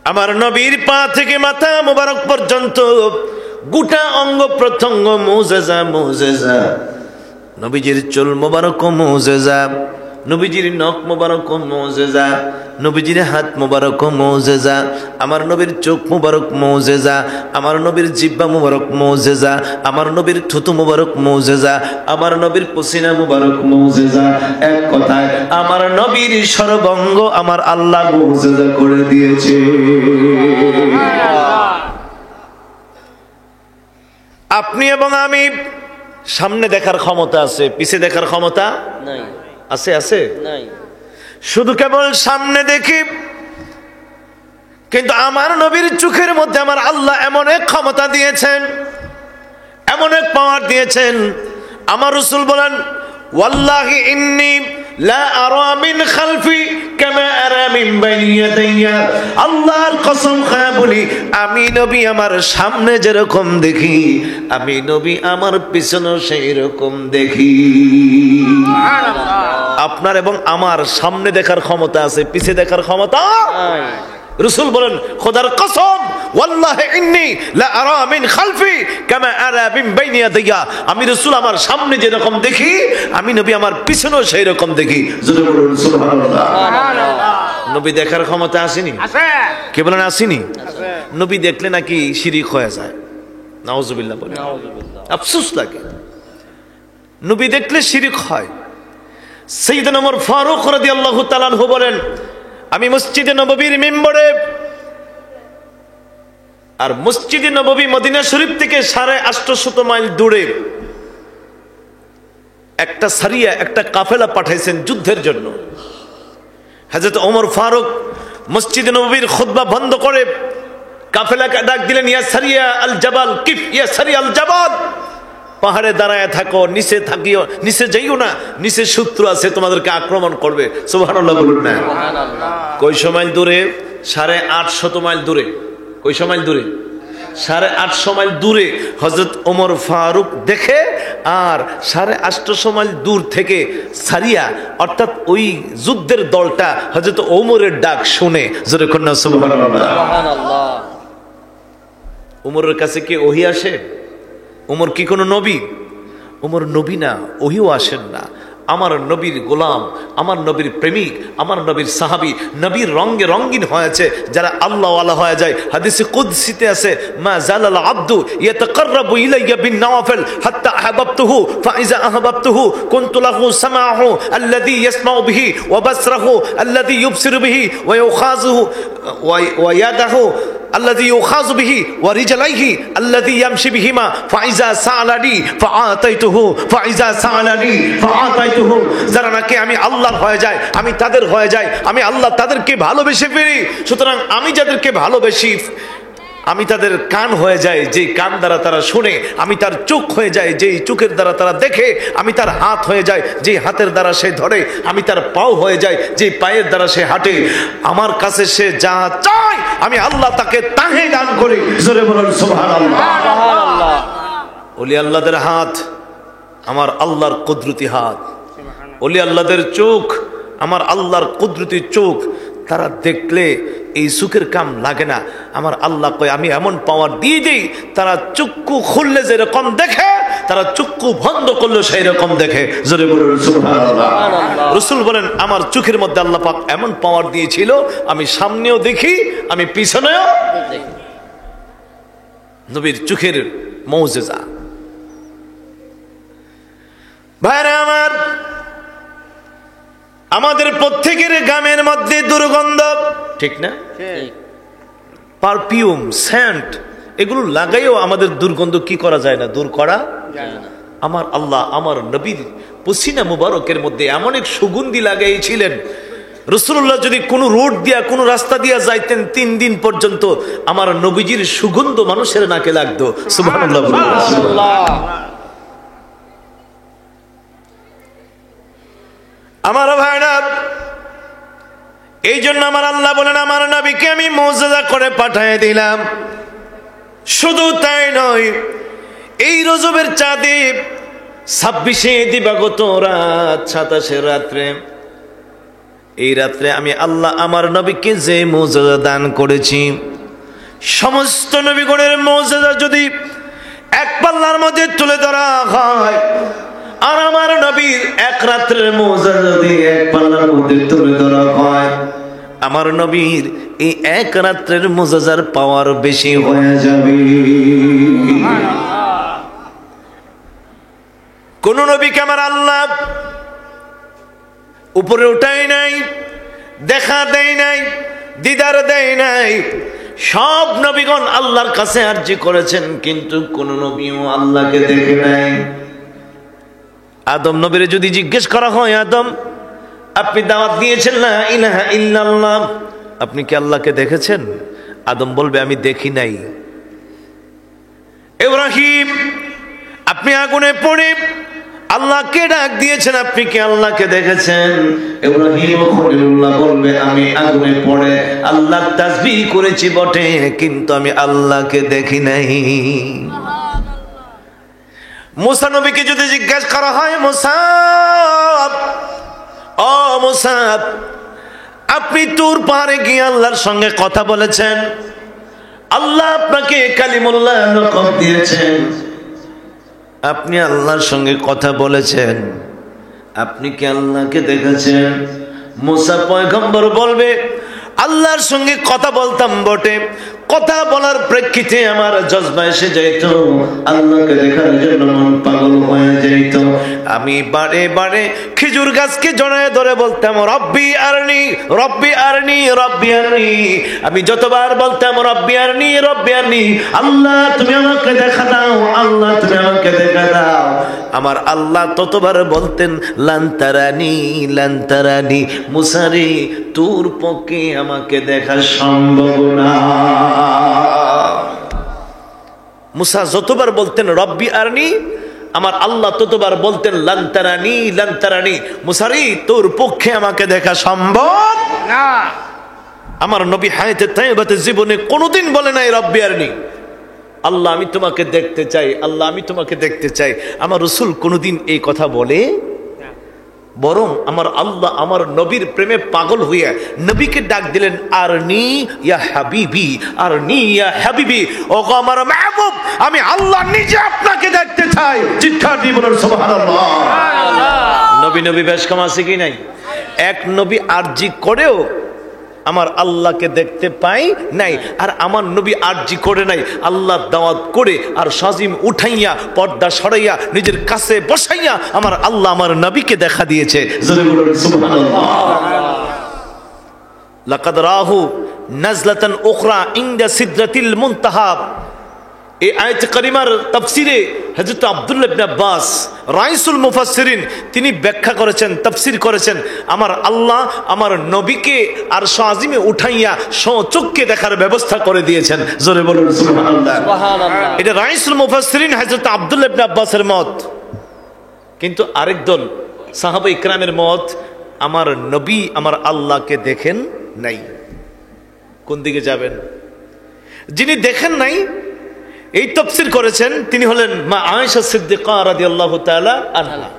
আমার নবীর পা থেকে মাথা মুবারক পর্যন্ত গোটা অঙ্গ প্রত্যঙ্গ মুজিজা। মুজিজা নবীজির চুল মুবারক মুজিজা, নবীজির নখ মুবারক মুজিজা, নবীজির হাত মুবারক মুজিজা, আমার নবীর চোখ মুবারক মুজিজা, আমার নবীর জিহ্বা মুবারক মুজিজা, আমার নবীর থুতু মুবারক মুজিজা, আমার নবীর পসিনা মুবারক মুজিজা। এক কথায় আমার নবীর সর্বাঙ্গ আমার আল্লাহ মুজিজা করে দিয়েছে। আপনি এবং আমি সামনে দেখার ক্ষমতা আছে, পিছে দেখার ক্ষমতা নাই। আছে আছে নাই, শুধু কেবল সামনে দেখি। কিন্তু আমার নবীর চোখের মধ্যে আমার আল্লাহ এমন এক ক্ষমতা দিয়েছেন, এমন এক পাওয়ার দিয়েছেন। আমার রাসূল বলেন, ওয়াল্লাহি ইন্নী লা আরা মিন খালফি কামা আরা মিন বাইনি ইয়াদাইয়া। আল্লাহর কসম খায়া বলি, আমি নবী আমার সামনে যেরকম দেখি, আমি নবী আমার পিছনেও সেই রকম দেখি। আপনার এবং আমার সামনে দেখার ক্ষমতা আছে, পিছে দেখার ক্ষমতা নাই। রাসূল বলেন, খোদার কসম, ওয়াল্লাহি ইন্নী লা আরা মিন খালফি কামা আরা মিন বাইনি ইয়াদাইয়া। আমি রাসূল আমার সামনে যেরকম দেখি, আমি নবী আমার পিছনেও সেই রকম দেখি। জোরে বলুন সুবহানাল্লাহ। নবী দেখার ক্ষমতা আসেনি? আছে। কে বলেন আসেনি? আছে। নবী দেখলে নাকি শিরিক হয়ে যায়, নাউজুবিল্লাহ বলেন। নাউজুবিল্লাহ। আফসোস লাগে, নবী দেখলে শিরিক হয়। সাইয়েদনা ওমর ফারুক রাদিয়াল্লাহু তাআলা আনহু বলেন, আমি মসজিদে নববীর মিম্বরে, আর মসজিদে নববী মদিনা শরীফ থেকে 850 মাইল দূরে একটা সারিয়া, একটা কাফেলা পাঠাইছেন যুদ্ধের জন্য। হযরত ওমর ফারুক মসজিদে নববীর খুতবা বন্ধ করে কাফেলাকে ডাক দিলেন, ইয়া সারিয়া আল জাবাল কিফ, ইয়া সারিয়া আল জাবাল, পাহাড়ে দাঁড়ায় থাকো, নিচে থাকিও, নিচে যাইও না, নিচে শত্রু আছে, তোমাদেরকে আক্রমণ করবে। সুবহানাল্লাহ বলুন না। কয়শো মাইল দূরে? 850 মাইল দূরে। কয়শো মাইল দূরে? 850 মাইল দূরে হযরত ওমর ফারুক দেখে, আর 850 মাইল দূর থেকে সারিয়া অর্থাৎ ওই যুদ্ধের দলটা হযরত ওমরের ডাক শুনে। জোরে কন্যা সুবহানাল্লাহ। ওমরের কাছে কি ওহী আসে? ওমর কি কোনো নবী? ওমর নবী না, ওহিও আসেন না। আমার নবীর গোলাম, আমার নবীর প্রেমিক, আমার নবীর সাহাবী, নবীর রঙে রঙিন হয়েছে যারা আল্লাহওয়ালা হয়ে যায়। হাদিসে কুদসিতে আছে, মা জালাল আব্দু ইয়াতাকাররাবু ইলাইয়া বিন নওয়াফিল হাত্তা আহবাবতুহু ফাইজা আহবাবতুহু কুনতু লাহু সামাহু আল্লাযী ইয়াসমাউ বিহি ওয়া বাসরাহু আল্লাযী ইউবসিরু বিহি ওয়া ইউখাযুহু ওয়া ইয়াদাহু الذي يؤخذ به ورجليه الذي يمشي بهما فإذا سألني فأعطيته فإذا سألني فأعطيته যারা নাকি আমি আল্লাহর হয়ে যায়, আমি তাদের হয়ে যায়, আমি আল্লাহ তাদেরকে ভালোবেসে ফেলি। সুতরাং আমি যাদেরকে ভালোবেসি, আমি তাদের কান হয়ে যায়, যেই কান দ্বারা তারা শুনে, আমি তার চোখ হয়ে যায়, যেই চোখের দ্বারা তারা দেখে, আমি তার হাত হয়ে যায়, যেই হাতের দ্বারা সে ধরে, আমি তার পাও হয়ে যায়, যেই পায়ের দ্বারা সে হাঁটে। আমার কাছে সে যা চায় আমি আল্লাহ তাকে তাহে দান করি। জোরে বলুন সুবহানাল্লাহ। সুবহানাল্লাহ। ওলি আল্লাহদের হাত আমার আল্লাহর কুদরতি হাত, ওলি আল্লাহদের চোখ আমার আল্লাহর কুদরতি চোখ। তারা দেখলে এই চোখের কাম লাগে না। আমার আল্লাহ কয় আমি এমন পাওয়ার দিয়ে দিই, তারা চক্ষু খুললে যেরকম দেখে, তারা চক্ষু বন্ধ করলে সেই রকম দেখে। জোরে বলুন সুবহানাল্লাহ। রাসূল বলেন আমার চোখের মধ্যে আল্লাহ পাক এমন পাওয়ার দিয়েছিল, আমি সামনেও দেখি, আমি পিছনেও দেখি। নবীর চোখের মুজিজা। ভাইরা আমার, আমাদের প্রত্যেকের গ্রামের মধ্যে দুর্গন্ধ, ঠিক না? পারফিউম, সেন্ট, এগুলো লাগাইও আমাদের দুর্গন্ধ কি করা যায় না, দূর করা যায় না। আমার আল্লাহ আমার নবীর পসিনা মুবারকের মধ্যে এমন এক সুগন্ধি লাগাইছিলেন, রাসূলুল্লাহ যদি কোনো রোড দিয়া কোনো রাস্তা দিয়া যাইতেন 3 দিন পর্যন্ত আমার নবীজির সুগন্ধ মানুষের নাকে লাগতো। সুবহানাল্লাহ। আমার ভাইরা, এই জন্য আমার আল্লাহ বলেন আমার নবীকে আমি মুজিজা করে পাঠিয়ে দিলাম। শুধু তাই নয়, এই রজবের চাঁদে 26 দিবাগত রাত, 27 রাত্রে, এই রাত্রে আমি আল্লাহ আমার নবীকে যে মুজিজা দান করেছি, সমস্ত নবীগণের মুজিজা যদি এক পাল্লার মধ্যে তুলে ধরা হয়, আর আমার নবীর এক রাত্রের মুজিজা যদি এক পাল্লার মধ্যে তুলে ধরা হয়, আমার নবীর এই এক রাত্রের মুজিজার পাওয়ার বেশি হয়ে যাবে। কোন নবীকে আমার আল্লাহ উপরে উঠাই নাই, দেখা দেয় নাই, দিদার দেয় নাই। সব নবীগণ আল্লাহর কাছে আরজি করেছেন, কিন্তু কোন নবীও আল্লাহকে দেখে নাই। আদম নবীরে যদি জিজ্ঞেস করা হয়, আদম আপনি দাওয়াত দিয়েছেন লা ইলাহা ইল্লাল্লাহ, আপনি কি আল্লাহকে দেখেছেন? আদম বলবে আমি দেখি নাই। ইব্রাহিম আপনি আগুনে পড়ে আল্লাহকে ডাক দিয়েছেন, আপনি কি আল্লাহকে দেখেছেন? ইব্রাহিম খলিলুল্লাহ বলবে আমি আগুনে পড়ে আল্লাহর তাসবিহ করেছি বটে, কিন্তু আমি আল্লাহকে দেখি নাই। মুসা নবীকে যদি জিজ্ঞাসা করা হয়, মুসা ও মুসা আপনি তুর পাহাড়ে গিয়ে আল্লাহর সঙ্গে কথা বলেছেন, আল্লাহ আপনাকে কালিমুল্লাহ লকব দিয়েছেন, আপনি আল্লাহর সঙ্গে কথা বলেছেন, আপনি কি আল্লাহকে দেখেছেন? মুসা পয়গম্বর বলবে আল্লাহর সঙ্গে কথা বলতাম বটে, কথা বলার প্রেক্ষিতে আমার জজবা এসে যাইত, আল্লাহকে দেখার জন্য মন পাগল হয়ে যাইত। আমি বারে বারে খেজুর গাছকে জড়ায় ধরে বলতাম রব্বি আরনি, রব্বি আরনি, রব্বি আরনি। আমি যতবার বলতাম রব্বি আরনি, রব্বি আরনি, আল্লাহ তুমি আমাকে দেখা দাও, আল্লাহ তুমি আমাকে দেখা দাও। আমার আল্লাহ ততবার বলতেন লান্তারানি, লান্তারানি, মুসারি তোর পক্ষে আমাকে দেখা সম্ভব না। মুসা যতবার বলতেন রব্বি আরনি, আমার আল্লাহ ততবার বলতেন লান্তারানি, লান্তারানি, মুসারি তোর পক্ষে আমাকে দেখা সম্ভব না। আমার নবী হায়াতে তাইবাতে জীবনে কোনোদিন বলে নাই রব্বি আরনি, আল্লাহ আমি তোমাকে দেখতে চাই, আল্লাহ আমি তোমাকে দেখতে চাই। আমার রাসূল কোনোদিন এই কথা বলে? বরং আমার আল্লাহ আমার নবীর প্রেমে পাগল হইয়া নবীকে ডাক দিলেন আরনি ইয়া হাবিবি, আরনি ইয়া হাবিবি, ওগো আমার মাহবুব আমি আল্লাহ নিজে আপনাকে দেখতে চাই। চিৎকার দিয়ে বলুন সুবহানাল্লাহ। নবী নবী বেশ কম আছে কি নাই? এক নবী আরজি করেও আমার আল্লাহকে দেখতে পাই নাই, আর আমার নবী আরজি করে নাই, আল্লাহ দাওয়াত করে আর সাজিম উঠাইয়া পর্দা সরাইয়া নিজের কাছে বসাইয়া আমার আল্লাহ আমার নবীকে দেখা দিয়েছে। লাকাদ রাহু নাজলাতান উখরা ইনদা সিদরাতিল মুনতাহা। এই আয়াত কারিমার তাফসিরে হযরত আব্দুল্লাহ ইবনে আব্বাস রাইসুল মুফাসসিরিন তিনি ব্যাখ্যা করেছেন, তাফসির করেছেন, আমার আল্লাহ আমার নবীকে আর আজিমে উঠাইয়া স্বচক্ষে দেখার ব্যবস্থা করে দিয়েছেন। জোরে বলুন সুবহানাল্লাহ। সুবহানাল্লাহ। এটা রাইসুল মুফাসসিরিন হযরত আব্দুল্লাহ ইবনে আব্বাসের মত। কিন্তু আরেক দল সাহাবা ইকরামের মত, আমার নবী আমার আল্লাহকে দেখেন নাই। কোন দিকে যাবেন? যিনি দেখেন নাই এই তাফসীর করেছেন তিনি হলেন মা আয়েশা সিদ্দিকা রাদিয়াল্লাহু তাআলা আনহা।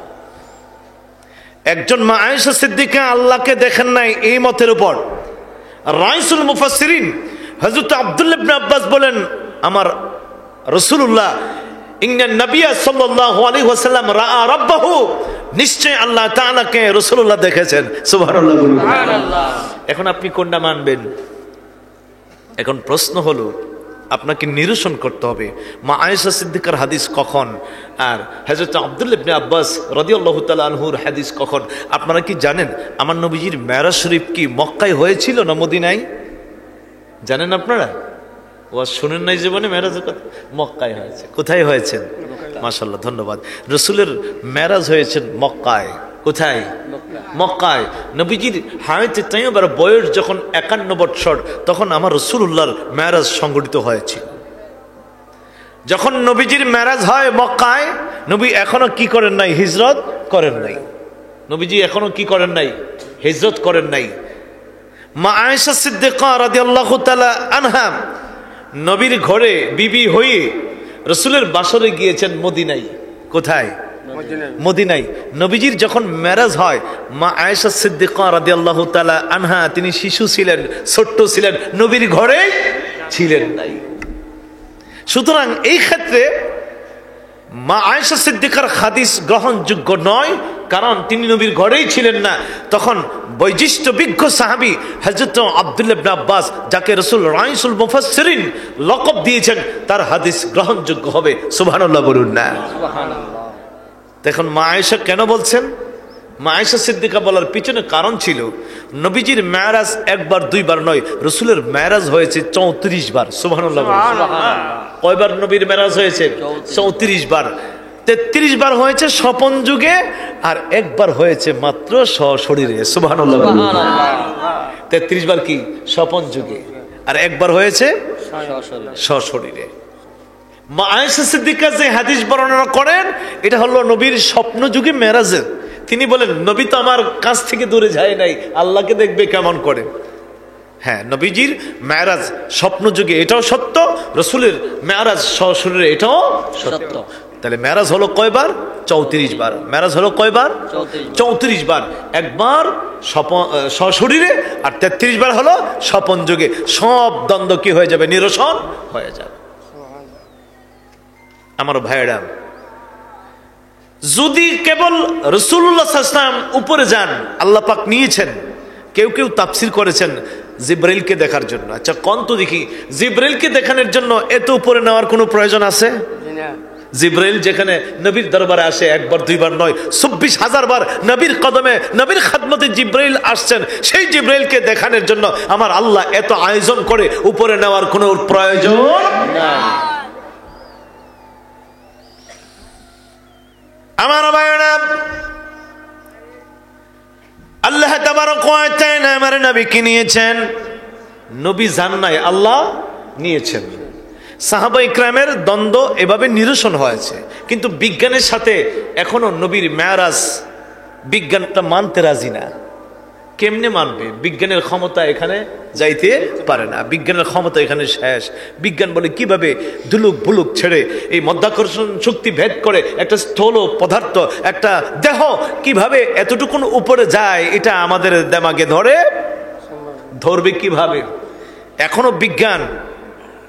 একজন মা আয়েশা সিদ্দিকা আল্লাহকে দেখেন নাই এই মতের উপর রাইসুল মুফাসসিরিন হযরত আব্দুল্লাহ ইবনে আব্বাস বলেন, আমার রাসূলুল্লাহ ইন্নান নাবিয়্যা সাল্লাল্লাহু আলাইহি ওয়াসাল্লাম রাআ রাব্বাহু, নিশ্চয় আল্লাহ তাআলাকে রাসূলুল্লাহ দেখেছেন। সুবহানাল্লাহ। সুবহানাল্লাহ। এখন আপনি কোনটা মানবেন? এখন প্রশ্ন হলো আপনাকে নিরসন করতে হবে মা আয়েশা সিদ্দিকার হাদিস কখন আর হযরত আব্দুল্লাহ ইবনে আব্বাস রাদিয়াল্লাহু তাআলা আনহুর হাদিস কখন। আপনারা কি জানেন আমার নবীজির মেরাজ শরীফ কি মক্কায় হয়েছিল না মদিনায়? জানেন আপনারা? ওয়াজ শুনেন নাই জীবনে? মেরাজের কথা মক্কায় হয়েছে। কোথায় হয়েছেন? মাশাআল্লাহ, ধন্যবাদ। রাসূলের মেরাজ হয়েছে মক্কায়। কোথায়? মক্কায়। নবীজির হায়াতে তাইয়্যিবার বয়স যখন 51 বৎসর তখন আমার রাসূলুল্লাহর মেরাজ সংঘটিত হয়েছিল। যখন নবীজির মেরাজ হয় মক্কায়, নবী এখনো কি করেন নাই? হিজরত করেন নাই। নবীজি এখনো কি করেন নাই? হিজরত করেন নাই। মা আয়েশা সিদ্দিকা রাদিয়াল্লাহু তাআলা আনহা নবীর ঘরে বিবি হয়ে রাসূলের বাসরে গিয়েছেন মদিনায়। কোথায়? মদিনায়। নবীজির যখন মেরাজ হয় মা আয়েশা সিদ্দিকা রাদিয়াল্লাহু তাআলা আনহা তিনি শিশু ছিলেন, ছোট্ট ছিলেন, নবীর ঘরে ছিলেন নাই। সুতরাং এই ক্ষেত্রে মা আয়েশা সিদ্দিকার হাদিস গ্রহণযোগ্য নয়, কারণ তিনি নবীর ঘরেই ছিলেন না। তখন বৈশিষ্ট্য বিজ্ঞ সাহাবী হযরত আব্দুল্লাহ ইবনে আব্বাস, যাকে রাসূল রাইসুল মুফাসসিরিন লকব দিয়েছেন, তার হাদিস গ্রহণযোগ্য হবে। সুবহানাল্লাহ বলুন না। সুবহানাল্লাহ। দেখুন মা আয়েশা কেন বলছেন? মা আয়েশা সিদ্দিকা বলার পিছনে কারণ ছিল, নবীজির মেরাজ একবার দুইবার নয়, রাসূলের মেরাজ হয়েছে 34 বার। সুবহানাল্লাহ। কয়বার নবীর মেরাজ হয়েছে? 34 বার। 33 বার হয়েছে স্বপন যুগে আর একবার হয়েছে মাত্র সশরীরে। সুবহানাল্লাহ। 33 বার কি? স্বপন যুগে, আর একবার হয়েছে সশরীরে। মা আয়েশা সিদ্দিকা যে হাদিস বর্ণনা করেন এটা হলো নবীর স্বপ্ন যুগে মেরাজের। তিনি বলেন নবী তো আমার কাছ থেকে দূরে যায় নাই, আল্লাহকে দেখবে কেমন করে। হ্যাঁ, নবীজির মেরাজ স্বপ্ন যুগে এটাও সত্য, রাসূলের মেরাজ সশরীরে এটাও সত্য। তাহলে মেরাজ হলো কয়বার? 34 বার। মেরাজ হলো কয়বার? 34 বার। একবার সশরীরে আর 33 বার হলো স্বপন যুগে। সব দ্বন্দ্ব কি হয়ে যাবে? নিরসন হয়ে যাবে। আমার ভাইয়েরা, যদি কেবল রাসূলুল্লাহ সাল্লাল্লাহু আলাইহি ওয়াসাল্লাম উপরে যান, আল্লাহ পাক নিয়েছেন। কেউ কেউ তাফসীর করেছেন জিবরাইলকে দেখার জন্য। আচ্ছা কোন তো দেখি, জিবরাইলকে দেখানোর জন্য এত উপরে নেওয়ার কোনো প্রয়োজন আছে? জিবরাইল যেখানে নবীর দরবারে আসে একবার দুইবার নয়, 24,000 বার নবীর কদমে নবীর খেদমতে জিবরাইল আসছেন। সেই জিবরাইলকে দেখানোর জন্য আমার আল্লাহ এত আয়োজন করে উপরে নেওয়ার কোনো প্রয়োজন নাই। আমার ভাইরা, আল্লাহ তাবারক ওয়া তাআলা আমার নবীকে নিয়েছেন। নবী যান নাই, আল্লাহ নিয়েছেন। সাহাবা ইকরামের দ্বন্দ্ব এভাবে নিরসন হয়েছে, কিন্তু বিজ্ঞানের সাথে এখনো নবীর মেরাজ বিজ্ঞানটা মানতে রাজি না। কেমনে মানবে? বিজ্ঞানের ক্ষমতা এখানে যাইতে পারে না, বিজ্ঞানের ক্ষমতা এখানে শেষ। বিজ্ঞান বলে কিভাবে ধুলুক ভুলুক ছেড়ে এই মধ্যাকর্ষণ শক্তি ভেদ করে একটা স্থূল পদার্থ, একটা দেহ কিভাবে এতটুকুন উপরে যায়, এটা আমাদের দিমাগে ধরবে কিভাবে? এখনো বিজ্ঞান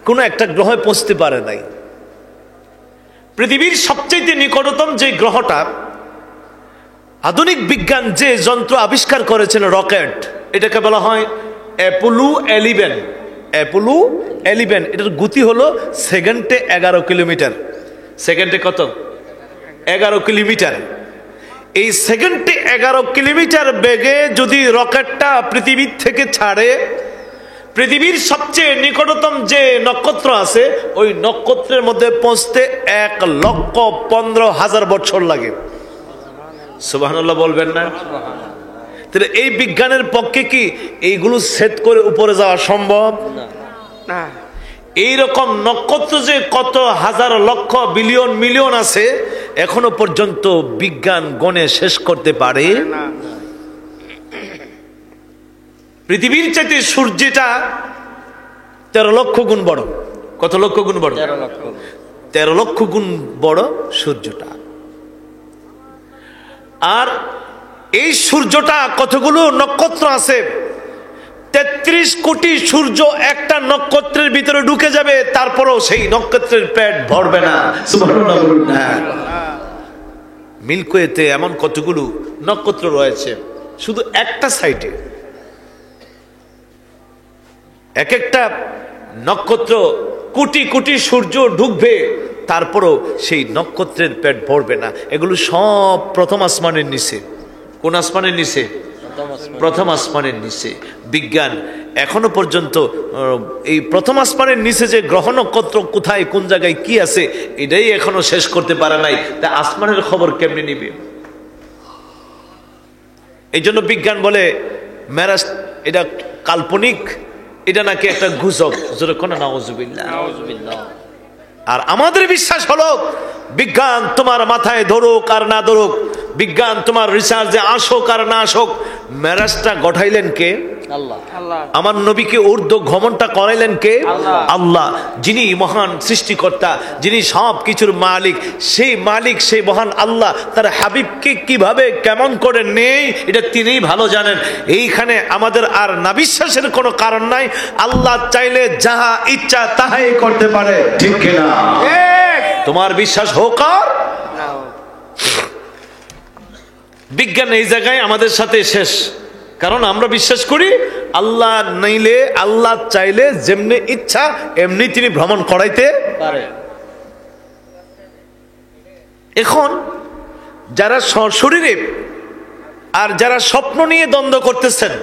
কোনো একটা গ্রহে পৌঁছতে পারে নাই। পৃথিবীর সবচেয়ে নিকটতম যে গ্রহটা আধুনিক বিজ্ঞান যে যন্ত্র আবিষ্কার করেছেন রকেট, এটাকে বলা হয় অ্যাপোলো 11। অ্যাপোলো 11, এটার গতি হলো সেকেন্ডে 11 কিলোমিটার। সেকেন্ডে কত? 11 কিলোমিটার। এই সেকেন্ডে 11 কিলোমিটার বেগে যদি রকেটটা পৃথিবীর থেকে ছাড়ে, পৃথিবীর সবচেয়ে নিকটতম যে নক্ষত্র আছে ওই নক্ষত্রের মধ্যে পৌঁছতে 1,15,000 বছর লাগে। সুবহানাল্লাহ বলবেন না? তাহলে এই বিজ্ঞানের পক্ষে কি এইগুলো সেট করে উপরে যাওয়া সম্ভব? না। এইরকম নক্ষত্র যে কত হাজার লক্ষ বিলিয়ন মিলিয়ন আছে, এখনো পর্যন্ত বিজ্ঞান গণে শেষ করতে পারে না। পৃথিবীর চাইতে সূর্যটা 13 লক্ষ গুণ বড়। কত লক্ষ গুণ বড়? 13 লক্ষ। 13 লক্ষ গুণ বড় সূর্যটা। আর এই সূর্যটা কতগুলো নক্ষত্র আছে, 33 কোটি সূর্য একটা নক্ষত্রের ভিতরে ঢুকে যাবে, তারপরও সেই নক্ষত্রের পেট ভরবে না। সুবহানাল্লাহ বলুন না। মিল্কওয়েতে এমন কতগুলো নক্ষত্র রয়েছে শুধু একটা সাইডে, এক একটা নক্ষত্র কোটি কোটি সূর্য ঢুকবে, তারপরও সেই নক্ষত্রের পেট ভরবে না। এগুলো সব প্রথম আসমানের নিচে। কোন আসমানের নিচে? প্রথম আসমানের নিচে। বিজ্ঞান এখনো পর্যন্ত এই প্রথম আসমানের নিচে যে গ্রহ নক্ষত্র কোথায় কোন জায়গায় কি আছে এটাই এখনো শেষ করতে পারে নাই। তা আসমানের খবর কেমনে নিবে? এই জন্য বিজ্ঞান বলে মেরাজ এটা কাল্পনিক, এটা নাকি একটা গুজব। জোরে কোন নাউজুবিল্লাহ। নাউজুবিল্লাহ। আর আমাদের বিশ্বাস হলো বিজ্ঞান তোমার মাথায় ধরুক আর না ধরুক, বিজ্ঞান তোমার রিসার্চে আসুক আর না আসুক, মেরাজটা গঠাইলেন কে? আল্লাহ। আল্লাহ। আমার নবীকে ঊর্ধ্ব ঘমনটা করাইলেন কে? আল্লাহ। আল্লাহ, যিনি মহান সৃষ্টিকর্তা, যিনি সব কিছুর মালিক, সেই মালিক, সেই মহান আল্লাহ তার হাবিবকে কিভাবে কেমন করে নেই এটা তিনিই ভালো জানেন। এইখানে আমাদের আর না বিশ্বাসের কোনো কারণ নাই। আল্লাহ চাইলে যাহা ইচ্ছা তাহাই করতে পারে, ঠিক কিনা? তোমার বিশ্বাস হোক আর না। বিজ্ঞান এই জায়গায় আমাদের সাথে শেষ। কারণ আমরা বিশ্বাস করি আল্লাহ নাইলে, আল্লাহ চাইলে যেমনি ইচ্ছা এমনি তিনি ভ্রমণ করাইতে পারে। এখন যারা সশরীরে আর যারা স্বপ্ন নিয়ে দ্বন্দ্ব করতেছেন,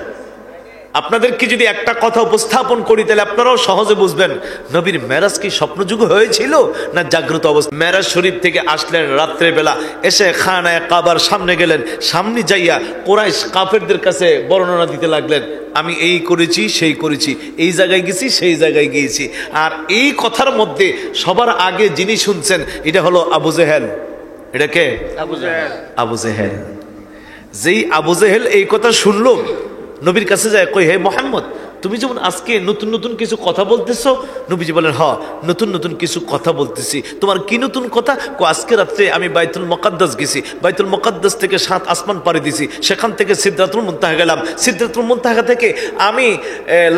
আপনাদেরকে যদি একটা কথা উপস্থাপন করি তাহলে আপনারাও সহজে বুঝবেন নবীর মেরাজ কি স্বপ্নযুগ হয়েছিল না জাগ্রত অবস্থা। মেরাজ শরীফ থেকে আসলেন রাত্রে বেলা, এসে খানায়ে কাবার সামনে গেলেন, সামনে যাইয়া কুরাইশ কাফেরদের কাছে বর্ণনা দিতে লাগলেন, আমি এই করেছি সেই করেছি, এই জায়গায় গেছি সেই জায়গায় গিয়েছি। আর এই কথার মধ্যে সবার আগে যিনি শুনছেন এটা হলো আবু জেহেল। এটা কে? আবু জাহেল। আবু জেহেল। যেই আবু জেহেল এই কথা শুনলো, নবীর কাছে যায়, কই হে মুহাম্মদ, তুমি যেমন আজকে নতুন নতুন কিছু কথা বলতেছো। নবীজি বলেন, হ্যাঁ নতুন নতুন কিছু কথা বলতেছি। তোমার কি নতুন কথা? আজকে রাত্রে আমি বাইতুল মুকাদ্দাস গেছি, বাইতুল মুকাদ্দাস থেকে 7 আসমান পাড়ি দিছি, সেখান থেকে সিদরাতুল মুনতাহা গেলাম, সিদরাতুল মুনতাহা থেকে আমি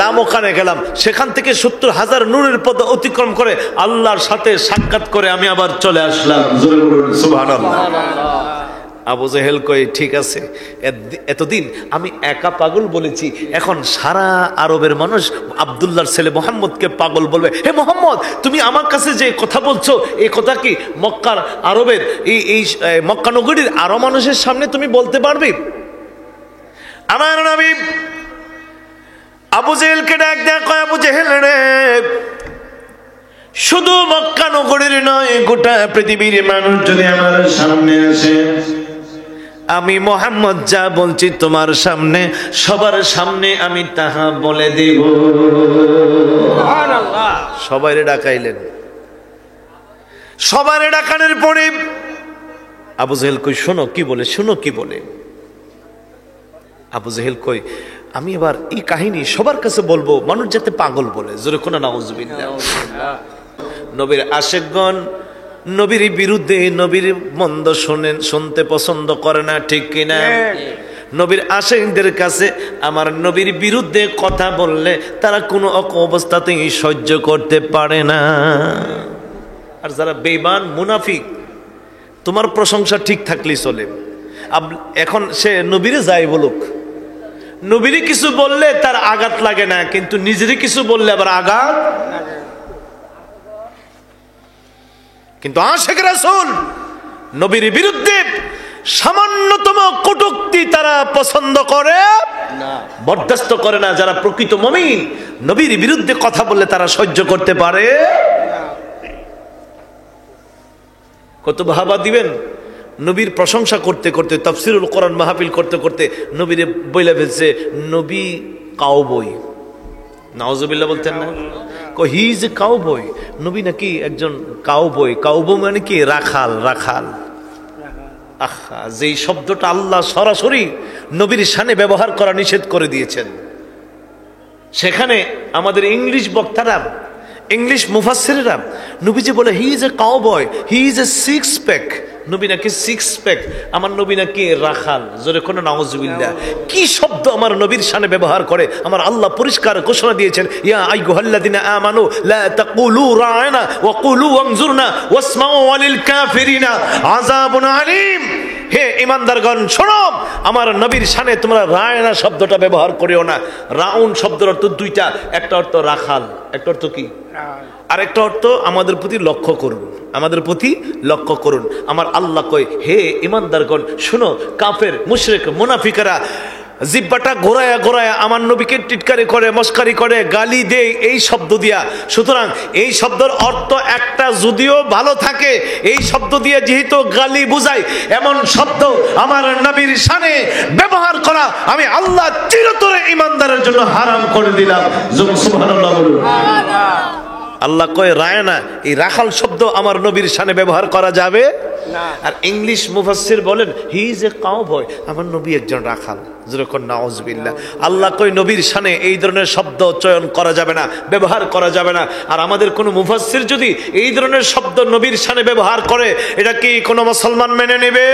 লামকানে গেলাম, সেখান থেকে 70,000 নূরের পথ অতিক্রম করে আল্লাহর সাথে সাক্ষাৎ করে আমি আবার চলে আসলাম। জোরে বলুন সুবহানাল্লাহ। আবু জেহেল কই, ঠিক আছে, এতদিন আমি একা পাগল বলেছি, এখন সারা আরবের মানুষ আব্দুল্লাহর ছেলে মোহাম্মদকে পাগল বলবে। হে মোহাম্মদ, তুমি আমার কাছে যে কথা বলছো এই কথা কি মক্কার আরবের এই মক্কা নগরীর আরো মানুষের সামনে তুমি বলতে পারবে? আমার নবী আবু জেহেলকে ডাক দেয়া কয়, আবু জেহেল রে, শুধু মক্কা নগরীর নয়, গোটা পৃথিবীর মানুষ যদি আমার সামনে আসে, আমি মোহাম্মদ যা বলছি তোমার সামনে, সবার সামনে আমি তাহা বলে দেব। সুবহানাল্লাহ। সবাইরে ডাকাইলেন। সবাইরে ডাকানোর পরে আবু জেহেল কই, শোনো কি বলে, শোনো কি বলে। আবু জেহেল কই, আমি এবার এই কাহিনী সবার কাছে বলবো, মানুষ যাতে পাগল বলে। জোরে কোন নাউজুবিল্লাহ। নবীর আশিকগণ নবীর বিরুদ্ধে, নবীর মন্দ শুনতে পছন্দ করে না, ঠিক কিনা? নবীর আশিকদের কাছে আমার নবীর বিরুদ্ধে কথা বললে তারা কোনো অবস্থাতেই সহ্য করতে পারে না। আর যারা বেঈমান মুনাফিক, তোমার প্রশংসা ঠিক থাকলেই চলে, এখন সে নবীরে যাই বলুক, নবীরে কিছু বললে তার আঘাত লাগে না, কিন্তু নিজেরই কিছু বললে আবার আঘাত। কিন্তু আশিক রাসূল নবীর বিরুদ্ধে সামান্যতম কটূক্তি তারা পছন্দ করে না, বরদাস্ত করে না। যারা প্রকৃত মুমিন নবীর বিরুদ্ধে কথা বললে তারা সহ্য করতে পারে। কত ভাবা দিবেন, নবীর প্রশংসা করতে করতে, তাফসীরুল কোরআন মাহফিল করতে করতে নবীরে বইলা ফেলছে নবী কাউবয়। নাউজুবিল্লাহ বলতেন না, হি ইজ এ কাউবয়, নবী নাকি একজন কাউবয়। কাউবয় মানে কি? রাখাল, রাখাল। আহা, যেই শব্দটা আল্লাহ সরাসরি নবীর শানে ব্যবহার করা নিষেধ করে দিয়েছেন, সেখানে আমাদের ইংলিশ বক্তারা, ইংলিশ মুফাসসিররা নবীজি বলে he is a cowboy, he is a six pack. নবী নাকি সিক্স প্যাক, আমার নবী নাকি রাখাল। জোরে কোনো নাউজুবিল্লাহ। কি শব্দ আমার নবীর শানে ব্যবহার করে! আমার আল্লাহ পরিষ্কার ঘোষণা দিয়েছেন, ইয়া আইয়ুহাল্লাযিনা আমানু লা তাকুলু রা'না ওয়া কুলু ওয়ানজুরনা ওয়াসমাউ ওয়ালিল কাফিরিনা আযাবুন আলীম। হে ঈমানদারগণ, শোনো, আমার নবীর শানে তোমরা রায়না শব্দটা ব্যবহার করিও না। রাউন শব্দের অর্থ দুইটা, একটা অর্থ রাখাল, একটা অর্থ কি? আর একটা অর্থ আমাদের প্রতি লক্ষ্য করুন, আমাদের প্রতি লক্ষ্য করুন। আমার আল্লাহ কয়, হে ঈমানদারগণ শুনো, কাফের মুশরিক মুনাফিকরা জিব্বাটা ঘোরায়া ঘোরায়া আমার নবীকে টিটকারি করে, মস্কারি করে, গালি দেয় এই শব্দ দিয়া। সুতরাং এই শব্দের অর্থ একটা যদিও ভালো থাকে, এই শব্দ দিয়ে যেহেতু গালি বুঝায়, এমন শব্দ আমার নবীর শানে ব্যবহার করা আমি আল্লাহ চিরতরে ঈমানদারের জন্য হারাম করে দিলাম। সুবহানাল্লাহ বলুন। আল্লাহ কয় রায়না, এই রাখাল শব্দ আমার নবীর শানে ব্যবহার করা যাবে না। আর ইংলিশ মুফাসসির বলেন হি ইজ এ কাউবয়, আমার নবী একজন রাখাল। যেরকম নাউজুবিল্লাহ। আল্লাহ কয় নবীর শানে এই ধরনের শব্দ চয়ন করা যাবে না, ব্যবহার করা যাবে না। আর আমাদের কোনো মুফাসসির যদি এই ধরনের শব্দ নবীর শানে ব্যবহার করে, এটা কি কোনো মুসলমান মেনে নেবে?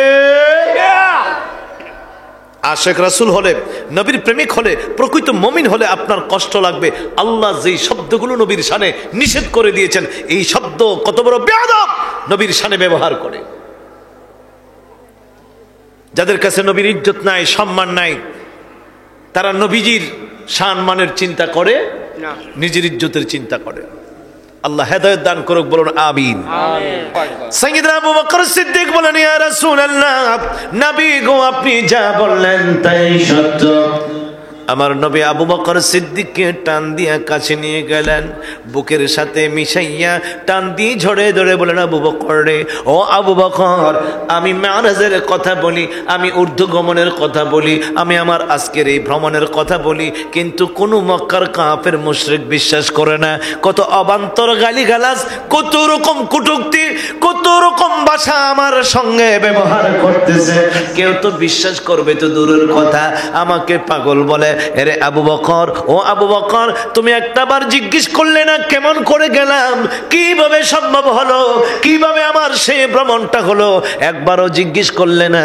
আশিক রাসূল হলে, নবীর প্রেমিক হলে, প্রকৃত মুমিন হলে আপনার কষ্ট লাগবে। আল্লাহ যেই শব্দগুলো নবীর শানে নিষেধ করে দিয়েছেন, এই শব্দ কত বড় বেয়াদব নবীর শানে ব্যবহার করে। যাদের কাছে নবীর ইজ্জত নাই, সম্মান নাই, তারা নবীজির সম্মানের চিন্তা করে না, নিজের ইজ্জতের চিন্তা করে। আল্লাহ হেদায়েত দান করুক, বলুন আমিন। সাইয়্যিদনা আবু বকর সিদ্দিক বলেন, ইয়া রাসূলুল্লাহ, নবী গো আপনি যা বললেন তাই সত্য। আমার নবী আবু বকর সিদ্দিককে টান দিয়া কাছে নিয়ে গেলেন, বুকের সাথে মিশাইয়া টান দিয়ে ঝরে ধরে বলেন, আবু বকর রে, ও আবু বকর, আমি মেরাজের কথা বলি, আমি ঊর্ধ্বগমনের কথা বলি, আমি আমার আজকের এই ভ্রমণের কথা বলি, কিন্তু কোনো মক্কার কাফের মুশরিক বিশ্বাস করে না। কত অবান্তর গালিগালাজ, কত রকম কটূক্তি, কত রকম ভাষা আমার সঙ্গে ব্যবহার করতেছে, কেউ তো বিশ্বাস করবে তো দূরের কথা, আমাকে পাগল বলে। এরে আবু বকর, ও আবু বকর, তুমি একটাবার জিজ্ঞেস করলে না কেমন করে গেলাম, কিভাবে সম্ভব হলো, কিভাবে আমার সেই ভ্রমণটা হলো, একবারও জিজ্ঞেস করলে না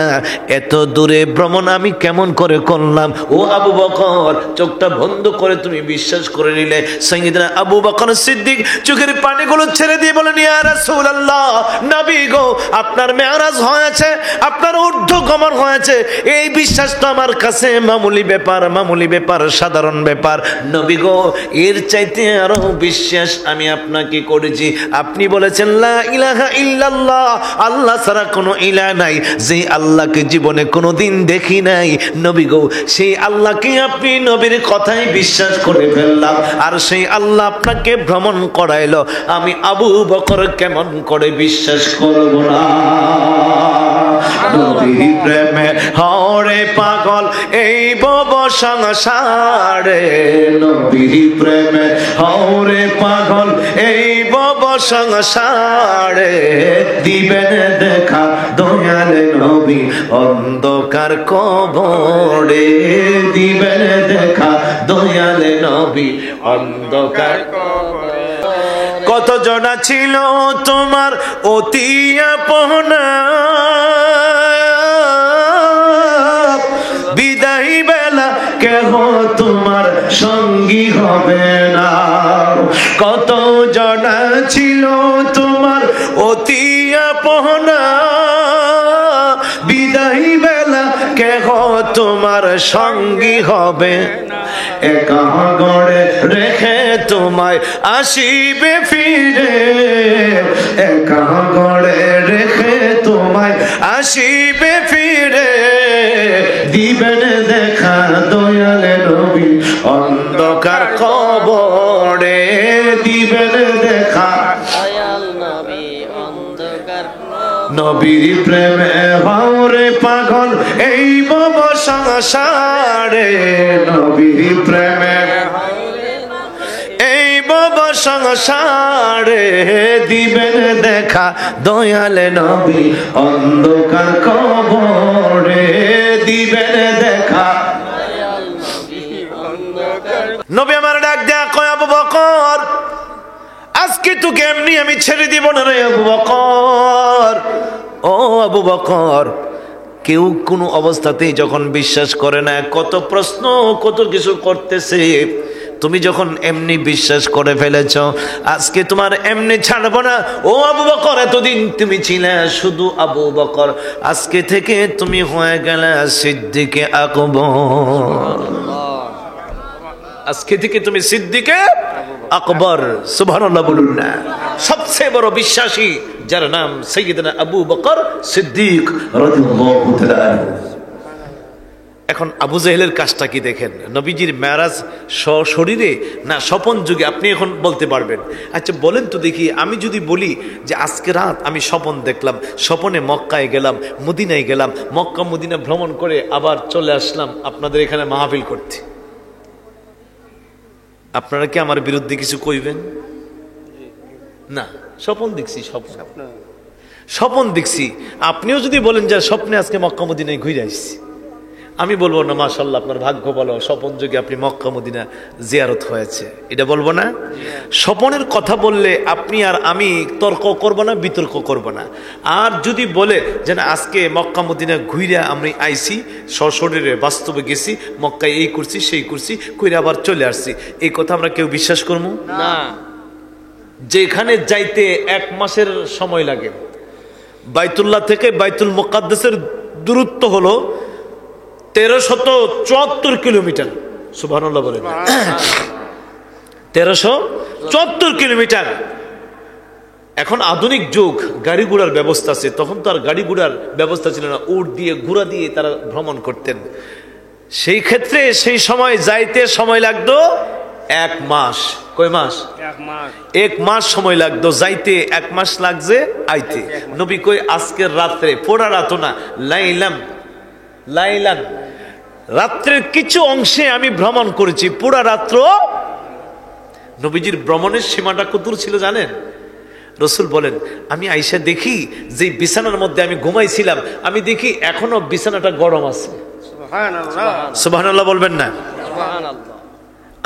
এত দূরে ভ্রমণ আমি কেমন করে করলাম। ও আবু বকর, চোখটা বন্ধ করে তুমি বিশ্বাস করে নিলে। সাইয়্যিদনা আবু বকর সিদ্দিক চোখের পানিগুলো ছেড়ে দিয়ে বলেন, ইয়া রাসূলুল্লাহ, নবী গো, আপনার মেরাজ হয়েছে, আপনার ঊর্ধ্বগমন হয়েছে, এই বিশ্বাস তো আমার কাছে মামুলি ব্যাপার, মামুলি ব্যাপার, সাধারণ ব্যাপার। নবী গো, এর চাইতে আরো বিশ্বাস আমি আপনাকে করেছি। আপনি বলেছেন লা ইলাহা ইল্লাল্লাহ, আল্লাহ ছাড়া কোনো ইলাহ নাই, যে আল্লাহকে জীবনে কোনোদিন দেখি নাই। নবী গো, সেই আল্লাহকে আপনি নবীর কথাই বিশ্বাস করে ফেললাম, আর সেই আল্লাহ আপনাকে ভ্রমণ করাইলো, আমি আবু বকর কেমন করে বিশ্বাস করব না? নবীর প্রেমে হরে পাগল এই ভব সংসারে, নবীর প্রেমে হরে পাগল এই ভব সংসারে, দিবেন দেখা দয়াল নবী অন্ধকার কবরে, দিবেন দেখা দয়াল নবী অন্ধকার কবরে। কত জনা ছিল তোমার অতি আপনা, বিদায় বেলা কেহ তোমার সঙ্গী হবে না। কত জনা ছিল তোমার অতি আপনা, বিদায় বেলা কেহ তোমার সঙ্গী হবে, একা গড়ে রেখে তোমায় আসিবে ফিরে, একা গড়ে রেখে তোমায় আসিবে ফিরে, দিবেন দেখা দয়াল নবী অন্ধকার কবরে, দিবেন দেখা দয়াল নবী অন্ধকার নবীর প্রেমে হওরে পাগল এই ভব সংসারে, নবীর প্রেমে এই ভব সংসারে, দিবেন দেখা দয়াল নবী অন্ধকার কবরে, দিবেন দেখা। নবী আমার ডাক দেয়া কয় আবু বকর, আজকে তোকে এমনি আমি ছেড়ে দিব না রে আবু বকর। ও আবু বকর, কেউ কোনো অবস্থাতেই যখন বিশ্বাস করে না, কত প্রশ্ন কত কিছু করতেছে, তুমি যখন এমনি বিশ্বাস করে ফেলেছ, আজকে তোমার এমনি ছাড়বো না। ও আবু বকর, এতদিন তুমি ছিলে শুধু আবু বকর, আজকে থেকে তুমি হয়ে গেলে সিদ্দিকে আকবর, আজকে থেকে তুমি সিদ্দিকে আকবর। সুবহানাল্লাহ বলুন না। সবচেয়ে বড় বিশ্বাসী যার নাম সাইয়্যিদনা আবু বকর সিদ্দিক রাদিয়াল্লাহু তাআলা। এখন আবু জাহেলের কাজটা কি দেখেন, নবীজির মেরাজ সশরীরে না স্বপন যুগে, আপনি এখন বলতে পারবেন। আচ্ছা বলেন তো দেখি, আমি যদি বলি যে আজকে রাত আমি স্বপন দেখলাম, স্বপনে মক্কায় গেলাম, মদিনায় গেলাম, মক্কা মদিনা ভ্রমণ করে আবার চলে আসলাম আপনাদের এখানে মাহফিল করতে, আপনারা কি আমার বিরুদ্ধে কিছু কইবেন? না, স্বপন দেখছি, স্বপন দেখছি। আপনিও যদি বলেন যে স্বপ্নে আজকে মক্কা মদিনায় ঘুরে আসছি, আমি বলবো না মাশাআল্লাহ আপনার ভাগ্য ভালো, স্বপন যুগে আপনি মক্কা মদিনা জিয়ারত হয়েছে, এটা বলবো না। স্বপনের কথা বললে আপনি আর আমি তর্ক করব না, বিতর্ক করব না। আর যদি বলে যে না আজকে মক্কা মদিনা ঘুরে আমি আইছি, সশরীরে বাস্তবে গেছি, মক্কায় এই করছি সেই করছি, কইরে আবার চলে আসছি, এই কথা আমরা কেউ বিশ্বাস করবো না। যেখানে যাইতে 1 মাসের সময় লাগে, বাইতুল্লাহ থেকে বাইতুল মুকাদ্দাসের দূরত্ব হলো 1374 কিলোমিটার। সুবহানাল্লাহ বলেন। 1374 কিলোমিটার। এখন আধুনিক যুগ, গাড়ি ঘোড়ার ব্যবস্থা আছে, তখন তো আর গাড়ি ঘোড়ার ব্যবস্থা ছিল না, উট দিয়ে ঘোড়া দিয়ে তারা ভ্রমণ করতেন। সেই ক্ষেত্রে সেই সময় যাইতে সময় লাগতো 1 মাস। কয় মাস? 1 মাস। 1 মাস সময় লাগতো যাইতে, 1 মাস লাগছে আইতে। নবী কই আজকের রাত্রে, পোড়া রাত না, লাইলান রাত্রের কিছু অংশে আমি ভ্রমণ করেছি, পুরা রাত্র। নবীজির ভ্রমণের সীমাটা কতদূর ছিল জানেন? রসুল বলেন, আমি আইসা দেখি যে বিছানার মধ্যে আমি ঘুমাইছিলাম, আমি দেখি এখনো বিছানাটা গরম আছে। সুবহানাল্লাহ বলবেন না?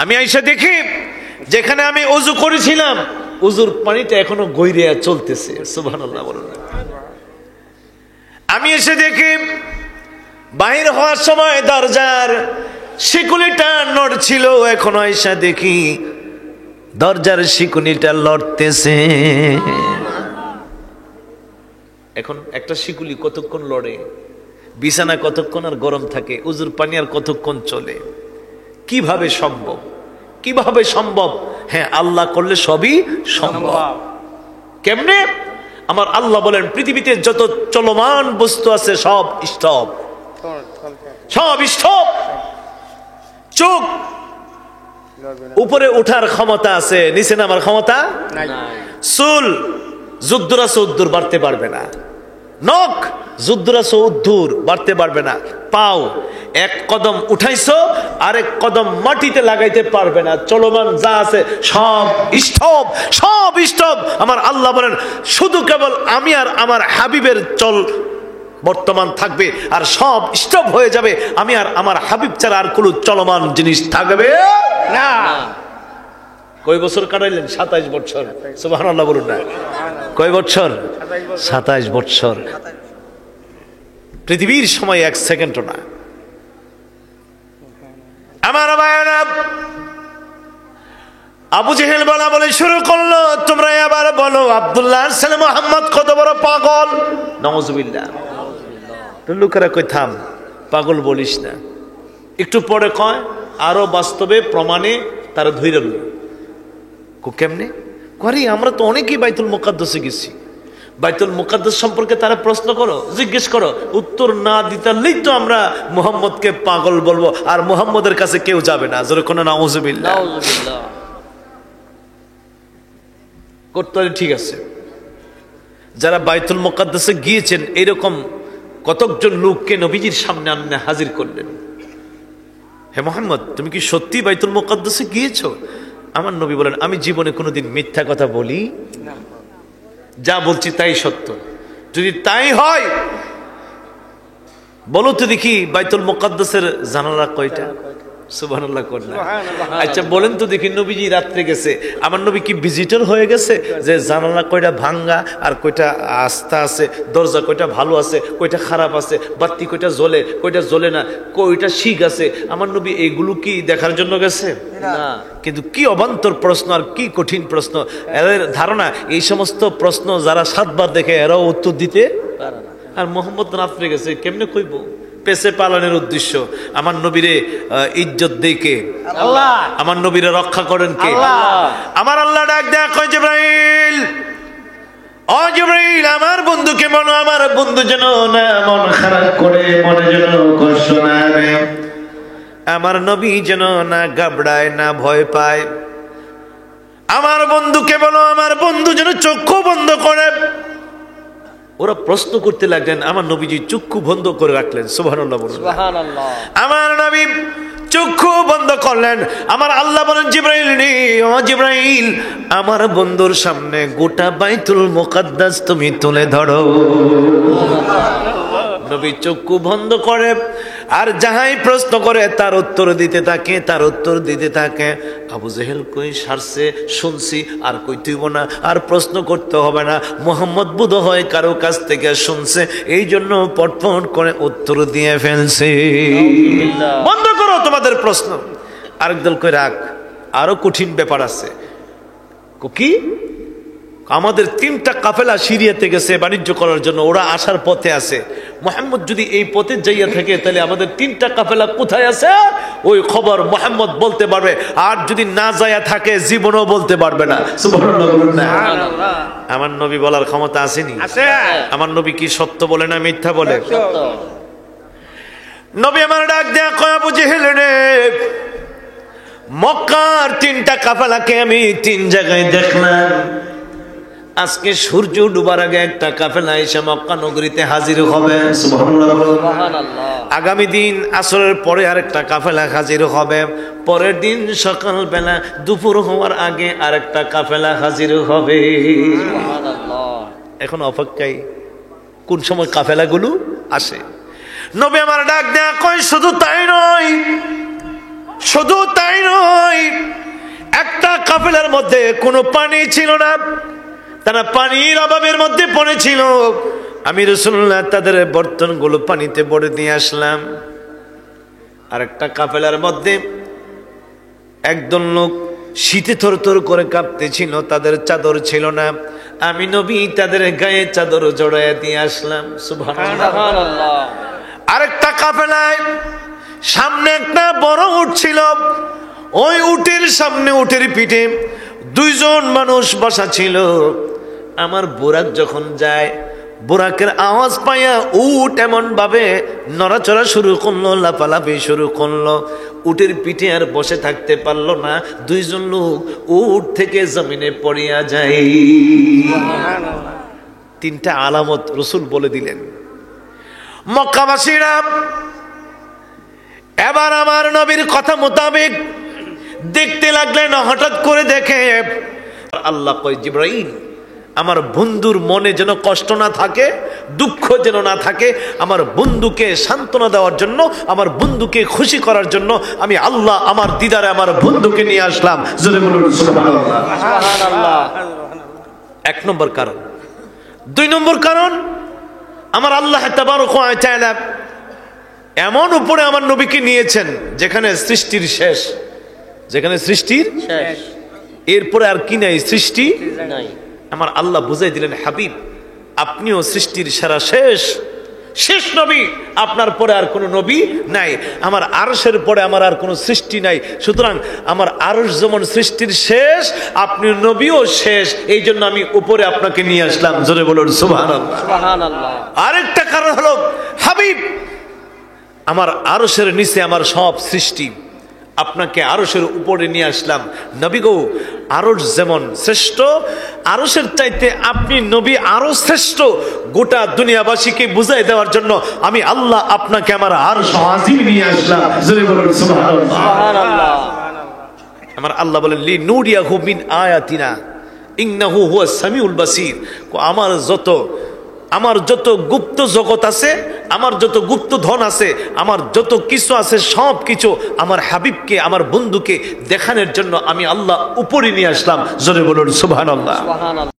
আমি আইসা দেখি যেখানে আমি ওযু করেছিলাম, ওযুর পানিটা এখনো গইরিয়া চলতেছে। সুবহানাল্লাহ বলুন। আমি এসে দেখি বাহির হওয়ার সময় দরজার শিকুলিটা নড়ছিল, এখন আইসা দেখি দরজার শিকুলিটা লড়তেছে। এখন একটা শিকুলি কতক্ষণ লড়ে, বিছানা কতক্ষণ আর গরম থাকে, উজুর পানি আর কতক্ষণ চলে? কিভাবে সম্ভব? কিভাবে সম্ভব? হ্যাঁ, আল্লাহ করলে সবই সম্ভব। কেমনে? আমার আল্লাহ বলেন, পৃথিবীতে যত চলমান বস্তু আছে সব স্টপ, সব স্টপ। চোখ উপরে উঠার ক্ষমতা আছে, নিচে নামার ক্ষমতা নাই। চুল যুদ্ধরা 14 বাড়তে পারবে না, নখ যুদ্ধরা 14 বাড়তে পারবে না, পাও 1 কদম উঠাইছো আরেক কদম মাটিতে লাগাইতে পারবে না, চলমান যা আছে সব স্টপ, সব স্টপ। আমার আল্লাহ বলেন, শুধু কেবল আমি আর আমার হাবিবের চল বর্তমান থাকবে, আর সব স্টপ হয়ে যাবে। আমি আর আমার হাবিব ছাড়া আর কোনো চলমান জিনিস থাকবে না। কয় বছর কাটাইলেন? 27 বছর। সুবহানাল্লাহ বলুন না। কয় বছর? 27 বছর। পৃথিবীর সময় 1 সেকেন্ডও না। আমার ভাইয়েরা, আবু জেহেল বলা বলে শুরু করলো, তোমরা আবার বলো আব্দুল্লাহ ছেলে মুহাম্মদ কত বড় পাগল। নাউজুবিল্লাহ। লোকেরা কই থাম, পাগল বলিস না। একটু পরে কয় আরো বাস্তবে প্রমাণে তারা ধৈর্য রইল। কেমনে করে? আমরা তো অনেকেই বাইতুল মুকাদ্দাসে গেছি, বাইতুল মুকাদ্দাস সম্পর্কে তারা প্রশ্ন করো, জিজ্ঞেস করো, উত্তর না দিতালেই তো আমরা মুহাম্মদকে পাগল বলবো, আর মুহাম্মদের কাছে কেউ যাবে না। জোরে কোনো নাউজুবিল্লাহ। করতে ঠিক আছে। যারা বাইতুল মুকাদ্দাসে গিয়েছেন এরকম কতকজন লোককে নবীজির সামনে আননে হাজির করলেন। হে মুহাম্মদ, তুমি কি সত্যি বাইতুল মুকাদ্দাসে গিয়েছো? আমার নবী বলেন, আমি জীবনে কোনোদিন মিথ্যা কথা বলি না, যা বলছি তাই সত্য। যদি তাই হয় বলো তো দেখি বাইতুল মুকাদ্দাসের জানালা কয়টা? সুবহানাল্লাহ করলেন। আচ্ছা বলেন তো দেখি, নবীজি রাত্রে গেছে, আমার নবী কি ভিজিটর হয়ে গেছে যে জানালা কয়টা ভাঙ্গা আর কয়টা আস্থা আছে, দরজা কয়টা ভালো আছে, কয়টা খারাপ আছে, বাতি কয়টা জ্বলে, কয়টা জ্বলে না, কয়টা শিক আছে? আমার নবী এগুলো কি দেখার জন্য গেছে? না। কিন্তু কি অবান্তর প্রশ্ন আর কি কঠিন প্রশ্ন! এদের ধারণা এই সমস্ত প্রশ্ন যারা 7 বার দেখে এরাও উত্তর দিতে পারে না। আর মোহাম্মদ রাত্রে গেছে, কেমনে কইব? পেছে পালনের উদ্দেশ্য। আমার নবীরে ইজ্জত দেয় কে? আল্লাহ। আমার নবীরে রক্ষা করেন কে? আল্লাহ। আমার আল্লাহ ডাক দেয়া কয়, জিবরাইল, ও জিবরাইল, আমার বন্ধুকে বলো আমার বন্ধু যেন না মন খারাপ করে, মনে যেন কষ্ট না নেয়, আমার নবী যেন না ঘাবড়ায়, না ভয় পায়। আমার বন্ধুকে বলো আমার বন্ধু যেন চক্ষু বন্ধ করে। ওরা প্রশ্ন করতে লাগলেন, আমার নবীজি চক্ষু বন্ধ করে রাখলেন। সুবহানাল্লাহ বলুন। সুবহানাল্লাহ। আমার নবী চক্ষু বন্ধ করলেন। আমার আল্লাহ বলেন, জিবরাইল রে, ও জিবরাইল, আমার বন্ধুর সামনে গোটা বাইতুল মুকাদ্দাস তুমি তুলে ধরো। নবী চক্ষু বন্ধ করে আর যাহাই প্রশ্ন করে তার উত্তর দিতে থাকে, তার উত্তর দিতে থাকে। আবু জেহেল কই সারছে, শুনছি, আর কইতেইব না, আর প্রশ্ন করতে হবে না। মুহাম্মদ বুধ হয় কারো কাছ থেকে শুনছে, এই জন্য পটপট করে উত্তর দিয়ে ফেলছে। বন্ধ করো তোমাদের প্রশ্ন। আরেক দল কই রাখ, আরো কঠিন ব্যাপার আছে। কি? আমাদের 3টা কাফেলা সিরিয়াতে গেছে বাণিজ্য করার জন্য, ওরা আসার পথে আছে। মুহাম্মদ যদি এই পথে যাইয়া থাকে তাহলে আমাদের 3টা কাফেলা কোথায় আছে ওই খবর মুহাম্মদ বলতে পারবে, আর যদি না যাইয়া থাকে জীবনও বলতে পারবে না। সুবহানাল্লাহ বলুন না। আমার নবী বলার ক্ষমতা আসেনি? আছে। আমার নবী কি সত্য বলে না মিথ্যা বলে? সত্য। নবী আমার ডাক দেয়া কয়, আবু জেহেল রে, মক্কার 3টা কাফেলাকে আমি 3 জায়গায় দেখলাম। আজকে সূর্য ডুবার আগে একটা কাফেলা এসে মক্কা নগরীতে হাজির হবে। সুবহানাল্লাহ। আগামী দিন আসরের পরে আরেকটা কাফেলা হাজির হবে। পরের দিন সকালবেলা দুপুর হওয়ার আগে আরেকটা কাফেলা হাজির হবে। সুবহানাল্লাহ। এখন অপেক্ষায় কোন সময় কাফেলাগুলো আসে। নবী আমার ডাক দেয়া কয়, শুধু তাই নয়, শুধু তাই নয়, একটা কাফেলার মধ্যে কোনো পানি ছিল না, তারা পানির অভাবের মধ্যে পড়েছিল। আমি রাসূলুল্লাহ তাদের বর্তনগুলো পানিতে ভরে দিয়ে আসলাম। আরেকটা কাফেলার মধ্যে একদল লোক শীতে থরথর করে কাঁপতেছিল, তাদের চাদর ছিল না। আমি নবী তাদের গায়ে চাদর জড়াইয়া দিয়ে আসলাম। সুবহানাল্লাহ। আরেকটা কাফেলায় সামনে একটা বড় উট ছিল, ওই উটের সামনে, উটের পিঠে 2 জন মানুষ বসা ছিল। আমার বোরাক যখন যায়, বোরাকের আওয়াজ পাইয়া উট এমন ভাবে নড়াচড়া শুরু করলো, লাফালাফি শুরু করলো। উটের পিঠে আর বসে থাকতে পারলো না। 2 জন লোক উট থেকে জমিনে পড়িয়া যায়। 3টা আলামত রাসূল বলে দিলেন। মক্কাবাসীরা এবার আমার নবীর কথা মোতাবেক দেখতে লাগলেন। হঠাৎ করে দেখে আল্লাহ কয়, জিবরাইল, আমার বন্ধুর মনে যেন কষ্ট না থাকে, দুঃখ যেন না থাকে, আমার বন্ধুকে সান্ত্বনা দেওয়ার জন্য, আমার বন্ধুকে খুশি করার জন্য আমি আল্লাহ আমার দিদারে আমার বন্ধুকে নিয়ে আসলাম। জোরে বলুন সুবহানাল্লাহ। 1 নম্বর কারণ। 2 নম্বর কারণ, আমার আল্লাহ তাবারক ওয়া তাআলা এমন উপরে আমার নবীকে নিয়েছেন যেখানে সৃষ্টির শেষ, যেখানে সৃষ্টির শেষ, এরপরে আর কি নাই, সৃষ্টি নাই। আমার আল্লাহ বুঝাই দিলেন, হাবিব, আপনিও সৃষ্টির সেরা শেষ, শেষ নবী, আপনার পরে আর কোনো নবী নাই, আমার আরশের পরে আমার আর কোনো সৃষ্টি নাই। সুতরাং আমার আরশ যেমন সৃষ্টির শেষ, আপনি নবীও শেষ, এই জন্য আমি উপরে আপনাকে নিয়ে আসলাম। জোরে বলুন সুবহানাল্লাহ। সুবহানাল্লাহ। আরেকটা কারণ হলো হাবিব, আমার আরশের নিচে আমার সব সৃষ্টি, আপনাকে আরশের উপরে নিয়ে আসলাম। নবী গো, আরশ যেমন শ্রেষ্ঠ, আরশের চাইতে আপনি নবী আরো শ্রেষ্ঠ। গোটা দুনিয়াবাসীকে বুঝাই দেওয়ার জন্য আমি আল্লাহ আপনাকে আমার আরশ আজিম নিয়ে আসলাম। জোরে বলুন সুবহানাল্লাহ। সুবহানাল্লাহ। আমার আল্লাহ বলেন লি নুরিয়াহু মিন আয়াতিনা ইন্নাহু হুয়াস সামিউল বাসীর। আমার যত গুপ্ত জগৎ আছে, আমার যত গুপ্ত ধন আছে, আমার যত কিছু আছে, সব কিছু আমার হাবিবকে, আমার বন্ধুকে দেখানোর জন্য আমি আল্লাহ উপরে নিয়ে আসলাম। জোরে বলুন সুবহানাল্লাহ। সুবহানাল্লাহ।